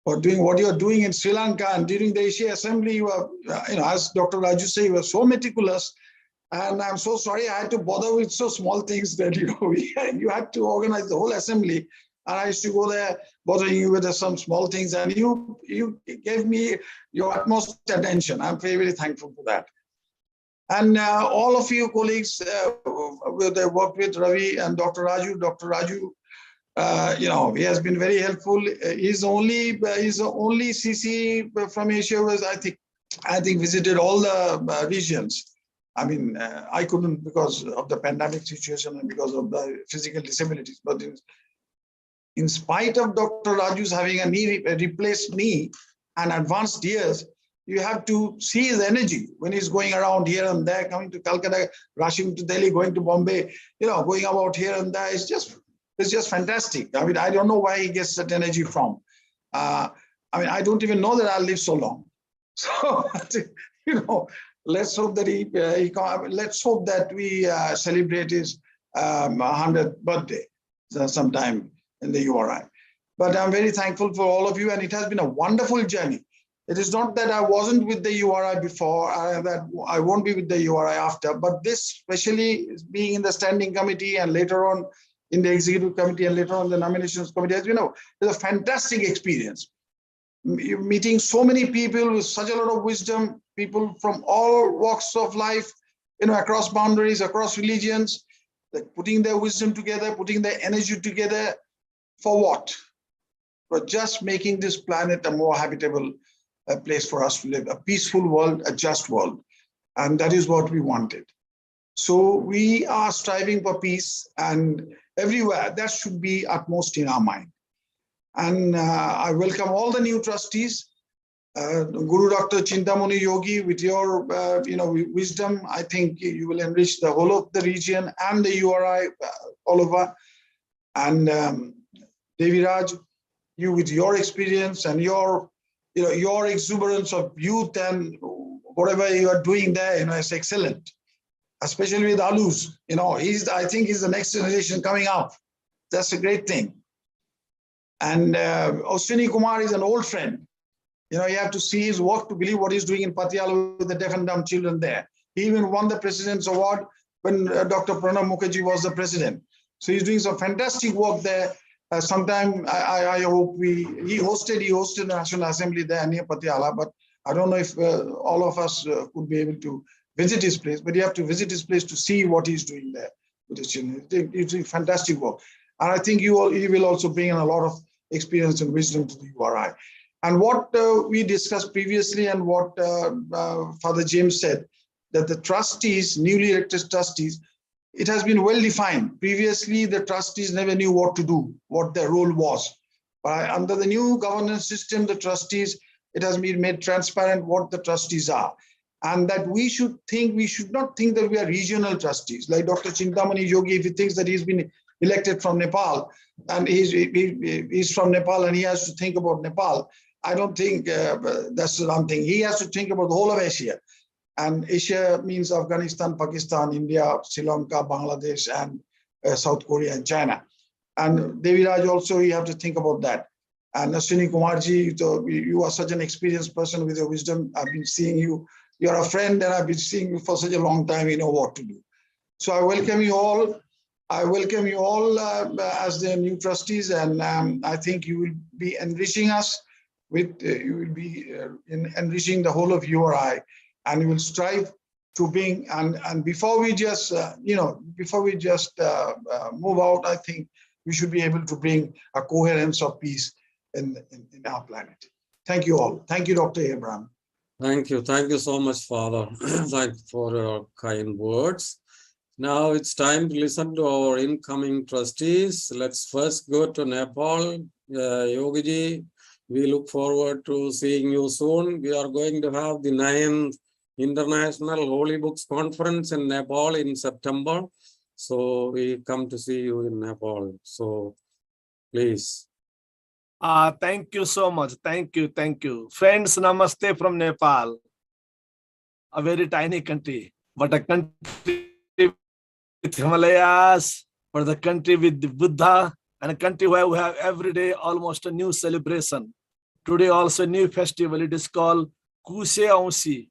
for doing what you're doing in Sri Lanka and during the Asia Assembly? You were, as Dr. Raju said, you were so meticulous. And I'm so sorry I had to bother with so small things that, you had to organize the whole assembly. And I used to go there bothering you with some small things, and you gave me your utmost attention. I'm very, very thankful for that. And all of you colleagues that worked with Ravi and Dr. Raju. Dr. Raju, he has been very helpful. He's the only CC from Asia was I think visited all the regions. I mean, I couldn't because of the pandemic situation and because of the physical disabilities, but in spite of Dr. Raju's having a replaced knee and advanced years, you have to see his energy when he's going around here and there, coming to Calcutta, rushing to Delhi, going to Bombay, going about here and there. It's just fantastic. I mean, I don't know where he gets that energy from. I mean, I don't even know that I'll live so long. So, let's hope that let's hope that we celebrate his 100th birthday sometime in the URI. But I'm very thankful for all of you, and it has been a wonderful journey. It is not that I wasn't with the URI before, that I won't be with the URI after, but this, especially being in the standing committee and later on in the executive committee and later on the nominations committee, as it's a fantastic experience. Meeting so many people with such a lot of wisdom, people from all walks of life, across boundaries, across religions, like putting their wisdom together, putting their energy together. For what? For just making this planet a more habitable place for us to live, a peaceful world, a just world. And that is what we wanted. So we are striving for peace, and everywhere that should be utmost in our mind. And I welcome all the new trustees, Guru Dr. Chintamani Yogi, with your wisdom. I think you will enrich the whole of the region and the URI all over. And Devi Raj, you with your experience and your exuberance of youth and whatever you are doing there, it's excellent. Especially with Alus, I think he's the next generation coming up. That's a great thing. And Ashwini Kumar is an old friend. You have to see his work to believe what he's doing in Patiala with the deaf and dumb children there. He even won the President's Award when Dr. Pranab Mukherjee was the president. So he's doing some fantastic work there. Sometime I hope he hosted the National Assembly there near Patiala, but I don't know if all of us could be able to visit his place, but you have to visit his place to see what he's doing there with his children. He's doing fantastic work. And I think he will also bring in a lot of experience and wisdom to the URI. And what we discussed previously and what Father James said, that the trustees, newly elected trustees, it has been well defined. Previously, the trustees never knew what to do, what their role was. But under the new governance system, the trustees, it has been made transparent what the trustees are. And that we should not think that we are regional trustees. Like Dr. Chintamani Yogi, if he thinks that he's been elected from Nepal, and he's from Nepal and he has to think about Nepal, I don't think that's the wrong thing. He has to think about the whole of Asia. And Asia means Afghanistan, Pakistan, India, Sri Lanka, Bangladesh, and South Korea and China. And Devi Raj also, you have to think about that. And Ashwini Kumarji, you are such an experienced person with your wisdom. I've been seeing you. You're a friend, and I've been seeing you for such a long time. You know what to do. So I welcome you all. I welcome you all as the new trustees, and I think you will be enriching us with. You will be enriching the whole of URI, and you will strive to bring. And before we just move out, I think we should be able to bring a coherence of peace in our planet. Thank you all. Thank you, Dr. Abraham. Thank you. Thank you so much, Father. Thanks for your kind words. Now it's time to listen to our incoming trustees. Let's first go to Nepal. Yogiji, we look forward to seeing you soon. We are going to have the 9th International Holy Books Conference in Nepal in September. So we come to see you in Nepal. So please. Thank you so much. Thank you. Thank you. Friends, namaste from Nepal. A very tiny country, but a country with Himalayas, but the country with the Buddha, and a country where we have every day almost a new celebration. Today also a new festival. It is called Kuse Aunsi,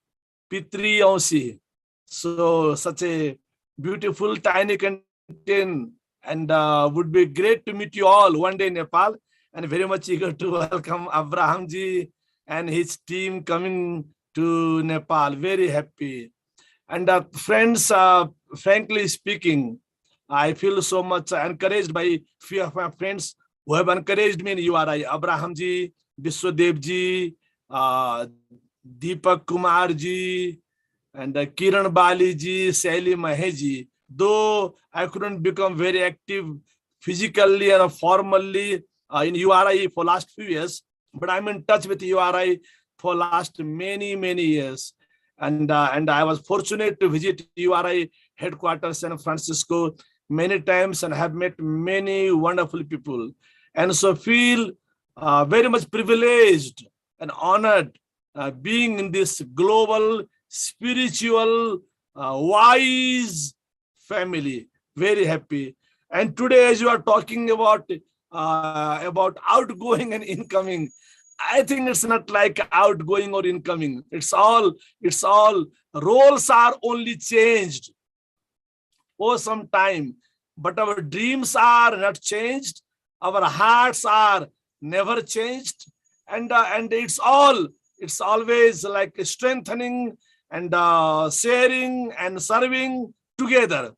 Pitri Aunsi. So such a beautiful tiny country, and would be great to meet you all one day in Nepal, and very much eager to welcome Abraham ji and his team coming to Nepal. Very happy. And friends, frankly speaking, I feel so much encouraged by few of my friends who have encouraged me in URI. Abraham ji, Biswadev ji, Deepak Kumar ji, and Kiran Bali ji, Saili Mahe ji. Though I couldn't become very active physically and formally in URI for last few years, but I'm in touch with URI for last many years. And I was fortunate to visit URI headquarters in San Francisco many times and have met many wonderful people. And so feel very much privileged and honored being in this global, spiritual, wise family. Very happy. And today, as you are talking about outgoing and incoming, I think it's not like outgoing or incoming. It's all roles are only changed for some time, but our dreams are not changed. Our hearts are never changed, and it's always like strengthening and sharing and serving together.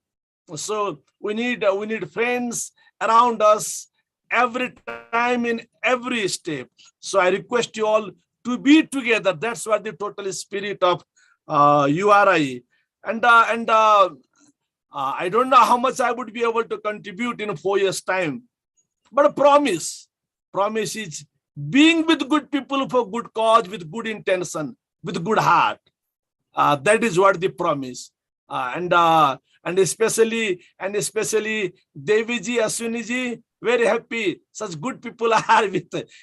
So we need friends around us every time in every step. So I request you all to be together. That's what the total spirit of URI. And I don't know how much I would be able to contribute in 4 years' time, but a promise is being with good people for good cause, with good intention, with good heart. That is what the promise. And especially Devi ji, Ashwini ji, very happy. Such good people are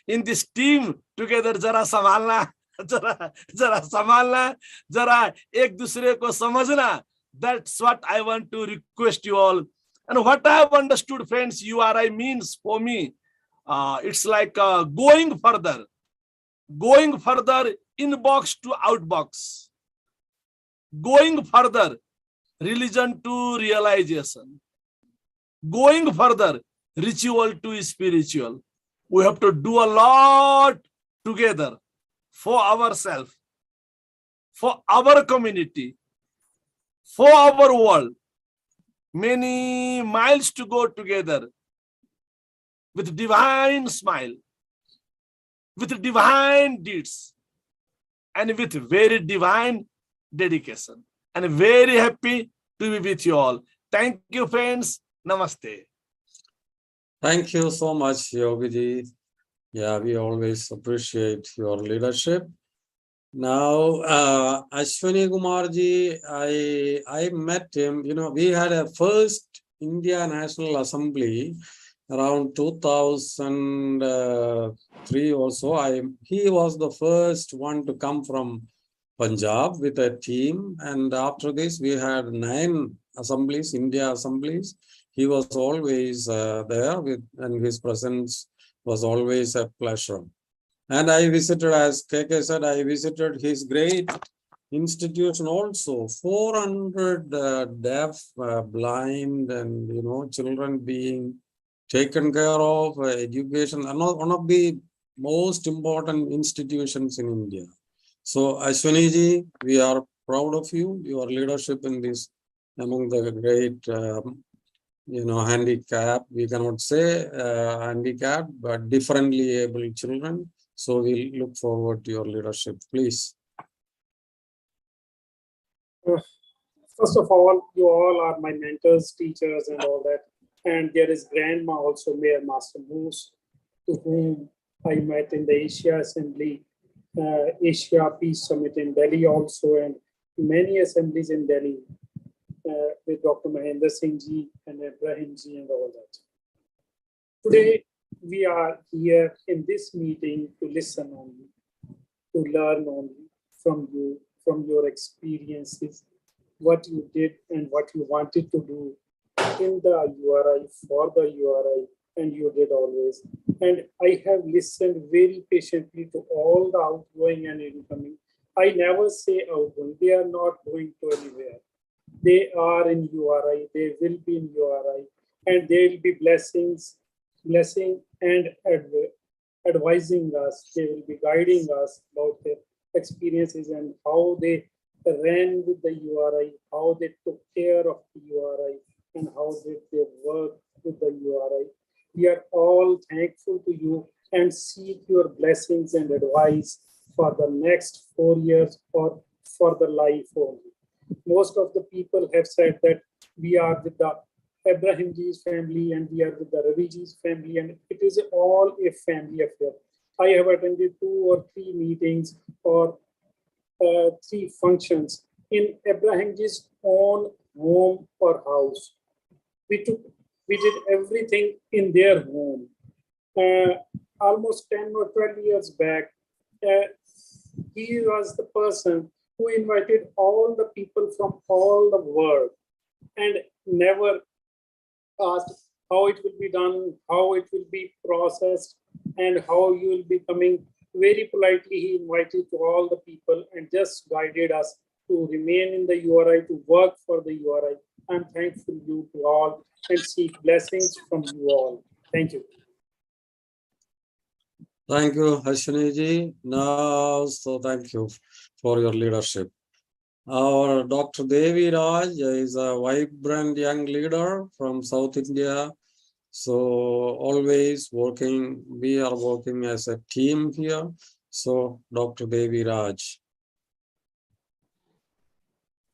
in this team together. Jara samhalna, jara ek dusre ko samajhna. That's what I want to request you all. And what I have understood, friends, URI means for me, it's like going further, inbox to outbox, going further, religion to realization, going further, ritual to spiritual. We have to do a lot together for ourselves, for our community, for our world. Many miles to go together with divine smile, with divine deeds, and with very divine dedication. And very happy to be with you all. Thank you, friends. Namaste. Thank you so much, Yogi ji. Yeah, we always appreciate your leadership. Now, Ashwini Kumar ji, I met him. We had a first India National Assembly around 2003 or so. He was the first one to come from Punjab with a team, and after this we had 9 assemblies, India assemblies. He was always there and his presence was always a pleasure. And I visited, as KK said, I visited his great institution also, 400 deaf, blind, and children being taken care of, education, one of the most important institutions in India. So Ashwini ji, we are proud of you, your leadership in this among the great, handicapped, we cannot say handicapped, but differently able children. So we look forward to your leadership, please. First of all, you all are my mentors, teachers, and all that. And there is Grandma also, Mayor Master Moose, to whom I met in the Asia Assembly, Asia Peace Summit in Delhi also, and many assemblies in Delhi with Dr. Mahendra Singh ji and Ibrahim ji and all that. Today, we are here in this meeting to listen only, to learn only from you, from your experiences, what you did and what you wanted to do in the URI, for the URI, and you did always. And I have listened very patiently to all the outgoing and incoming. I never say outgoing, they are not going to anywhere. They are in URI, they will be in URI, and there will be blessing and advising us. They will be guiding us about their experiences and how they ran with the URI, how they took care of the URI, and how did they work with the URI. We are all thankful to you and seek your blessings and advice for the next 4 years or for the life only. Most of the people have said that we are with the Abrahamji's family and we are with the Raviji's family, and it is all a family affair. I have attended 2 or 3 meetings or 3 functions in Abrahamji's own home or house. We did everything in their home. Almost 10 or 12 years back, he was the person who invited all the people from all the world and never asked how it will be done, how it will be processed, and how you will be coming. Very politely, he invited to all the people and just guided us to remain in the URI, to work for the URI. I'm thankful you to all and seek blessings from you all. Thank you. Thank you, Ashwini ji. Now, so thank you for your leadership. Our Dr. Devi Raj is a vibrant young leader from South India. So always working, we are working as a team here. So Dr. Devi Raj.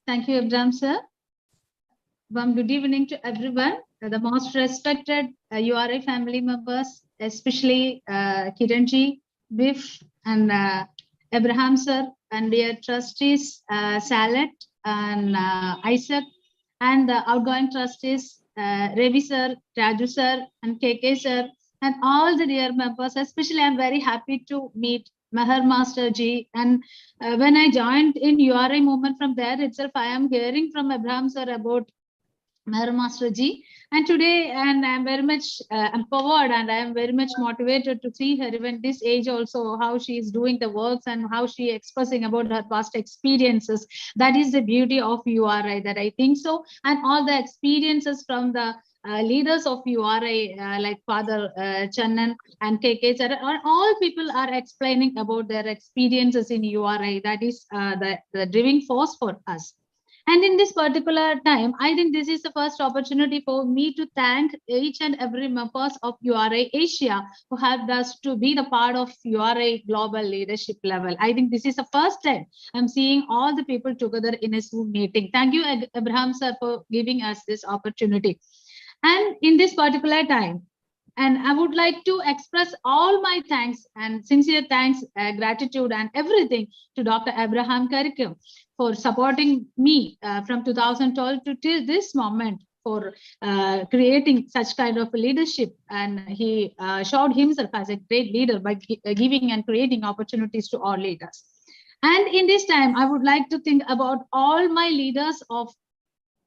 Thank you, Abraham sir. Good evening to everyone. The most respected URI family members, especially Kiranji, Biff, and Abraham sir, and dear trustees, Salet and Isaac, and the outgoing trustees, Ravi sir, Raju sir, and KK sir, and all the dear members. Especially, I'm very happy to meet Meher Master ji. And when I joined in URI movement, from there itself, I am hearing from Abraham sir about Meher Master ji. And today, and I'm very much empowered, and I am very much motivated to see her even this age also, how she is doing the works and how she expressing about her past experiences. That is the beauty of URI, that I think so. And all the experiences from the leaders of URI, like Father Channan and KK, all people are explaining about their experiences in URI. That is the driving force for us. And in this particular time, I think this is the first opportunity for me to thank each and every members of URI Asia who helped us to be the part of URI global leadership level. I think this is the first time I'm seeing all the people together in a Zoom meeting. Thank you, Abraham sir, for giving us this opportunity. And in this particular time, and I would like to express all my thanks and sincere thanks, gratitude and everything to Dr. Abraham Karikum for supporting me from 2012 to till this moment, for creating such kind of leadership. And he showed himself as a great leader by giving and creating opportunities to all leaders. And in this time, I would like to think about all my leaders of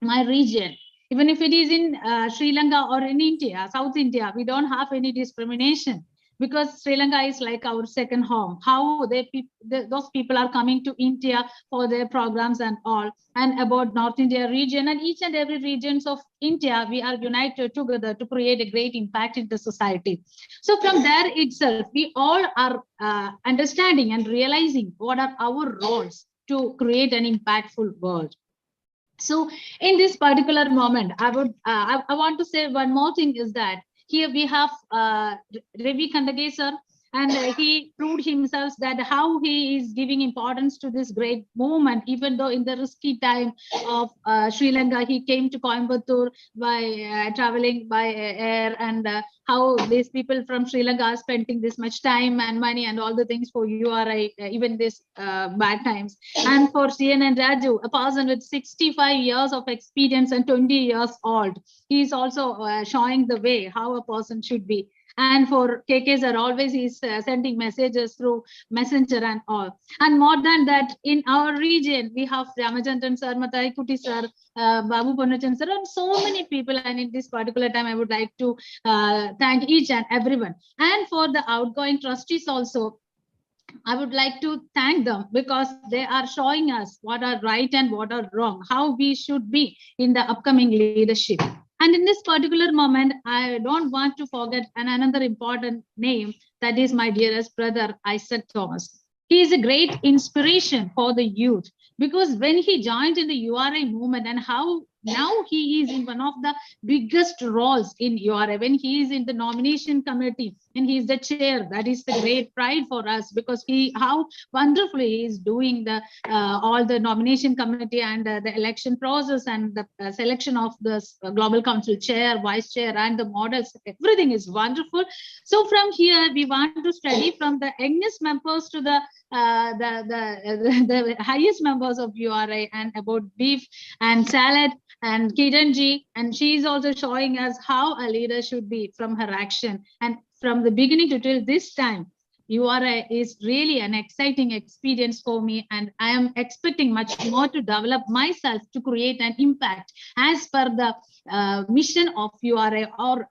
my region. Even if it is in Sri Lanka or in India, South India, we don't have any discrimination, because Sri Lanka is like our second home. How those people are coming to India for their programs and all. And about North India region and each and every regions of India, we are united together to create a great impact in the society. So from there itself, we all are understanding and realizing what are our roles to create an impactful world. So in this particular moment, I want to say one more thing, is that here we have Ravi Kandage sir, and he proved himself that how he is giving importance to this great movement, even though in the risky time of Sri Lanka, he came to Coimbatore by traveling by air, and how these people from Sri Lanka are spending this much time and money and all the things for URI, even this bad times. And for CN and Raju, a person with 65 years of experience and 20 years old, he is also showing the way how a person should be. And for KKs are always he's sending messages through messenger and all. And more than that, in our region, we have Ramachandran sir, Matai Kuti sir, Babu Ponnachan sir, and so many people. And in this particular time, I would like to thank each and everyone. And for the outgoing trustees also, I would like to thank them because they are showing us what are right and what are wrong, how we should be in the upcoming leadership. And in this particular moment, I don't want to forget another important name, that is my dearest brother, Isaac Thomas. He is a great inspiration for the youth because when he joined in the URA movement and how now he is in one of the biggest roles in URA, when he is in the nomination committee and he is the chair, that is the great pride for us because how wonderfully he is doing the all the nomination committee and the election process and the selection of the Global Council chair, vice chair, and the models. Everything is wonderful. So from here, we want to study from the youngest members to the highest members of URA and about beef and salad and Kiranji, and she is also showing us how a leader should be from her action. And from the beginning to till this time, URA is really an exciting experience for me, and I am expecting much more to develop myself to create an impact as per the mission of URA or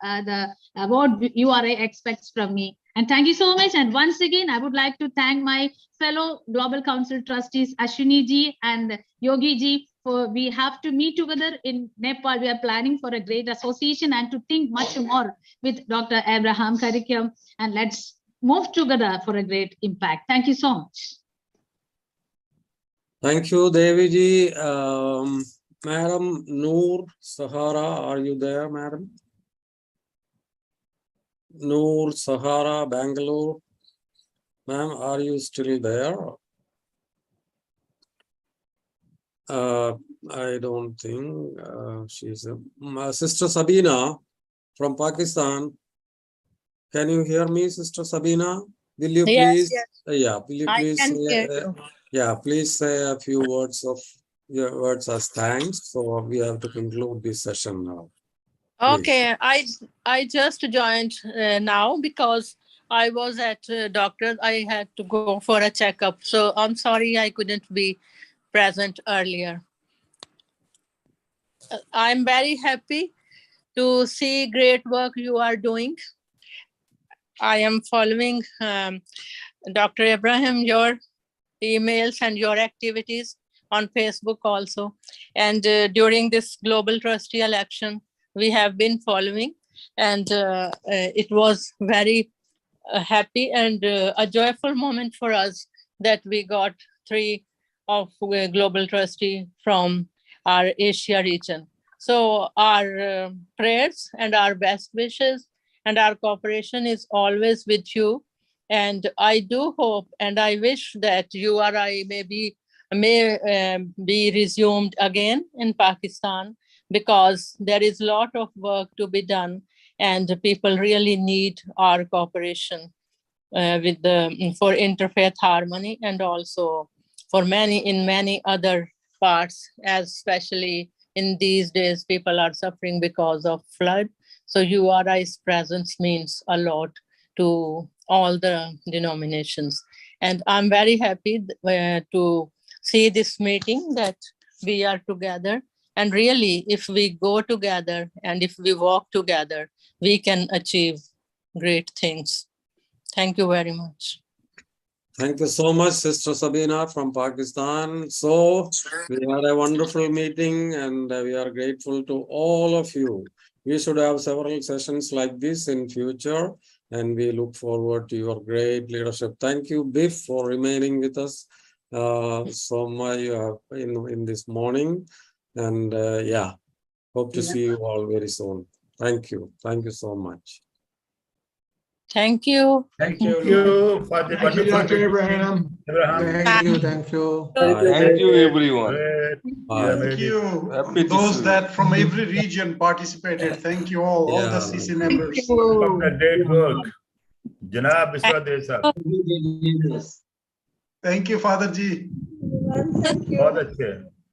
what URA expects from me. And thank you so much. And once again, I would like to thank my fellow Global Council trustees, Ashwini ji and Yogi ji, for we have to meet together in Nepal. We are planning for a great association and to think much more with Dr. Abraham Karikiam, and let's move together for a great impact. Thank you so much. Thank you, Devi ji. Madam Noor Sahara, are you there, madam? Noor Sahara, Bangalore. Ma'am, are you still there? I don't think she's Sister Sabina from Pakistan. Can you hear me, Sister Sabina? Will you please? Yes. Yeah, will you please? I can hear you. Yeah, please say a few words of your words as thanks. So we have to conclude this session now. Okay, I just joined now because I was at doctor. I had to go for a checkup. So I'm sorry I couldn't be present earlier. I'm very happy to see great work you are doing. I am following Dr. Abraham, your emails and your activities on Facebook also. And during this Global Trustee election, we have been following, and it was very happy and a joyful moment for us that we got 3 of Global Trustee from our Asia region. So our prayers and our best wishes and our cooperation is always with you. And I do hope and I wish that URI may be resumed again in Pakistan, because there is a lot of work to be done and people really need our cooperation for interfaith harmony, and also for many other parts, as especially in these days people are suffering because of flood. So URI's presence means a lot to all the denominations. And I'm very happy to see this meeting, that we are together. And really, if we go together and if we walk together, we can achieve great things. Thank you very much. Thank you so much, Sister Sabina from Pakistan. So we had a wonderful meeting and we are grateful to all of you. We should have several sessions like this in future, and we look forward to your great leadership. Thank you, Biff, for remaining with us so much in this morning. And yeah, hope to see you all very soon. Thank you. Thank you so much. Thank you. Thank you for the wonderful Dr. Abraham. Thank you. Thank you. Thank you, everyone. Thank you. Those that from every region participated. Thank you all the CC members. Great work. Janab Biswadeh sir. Thank you, Father Ji. Thank you. Father Ji.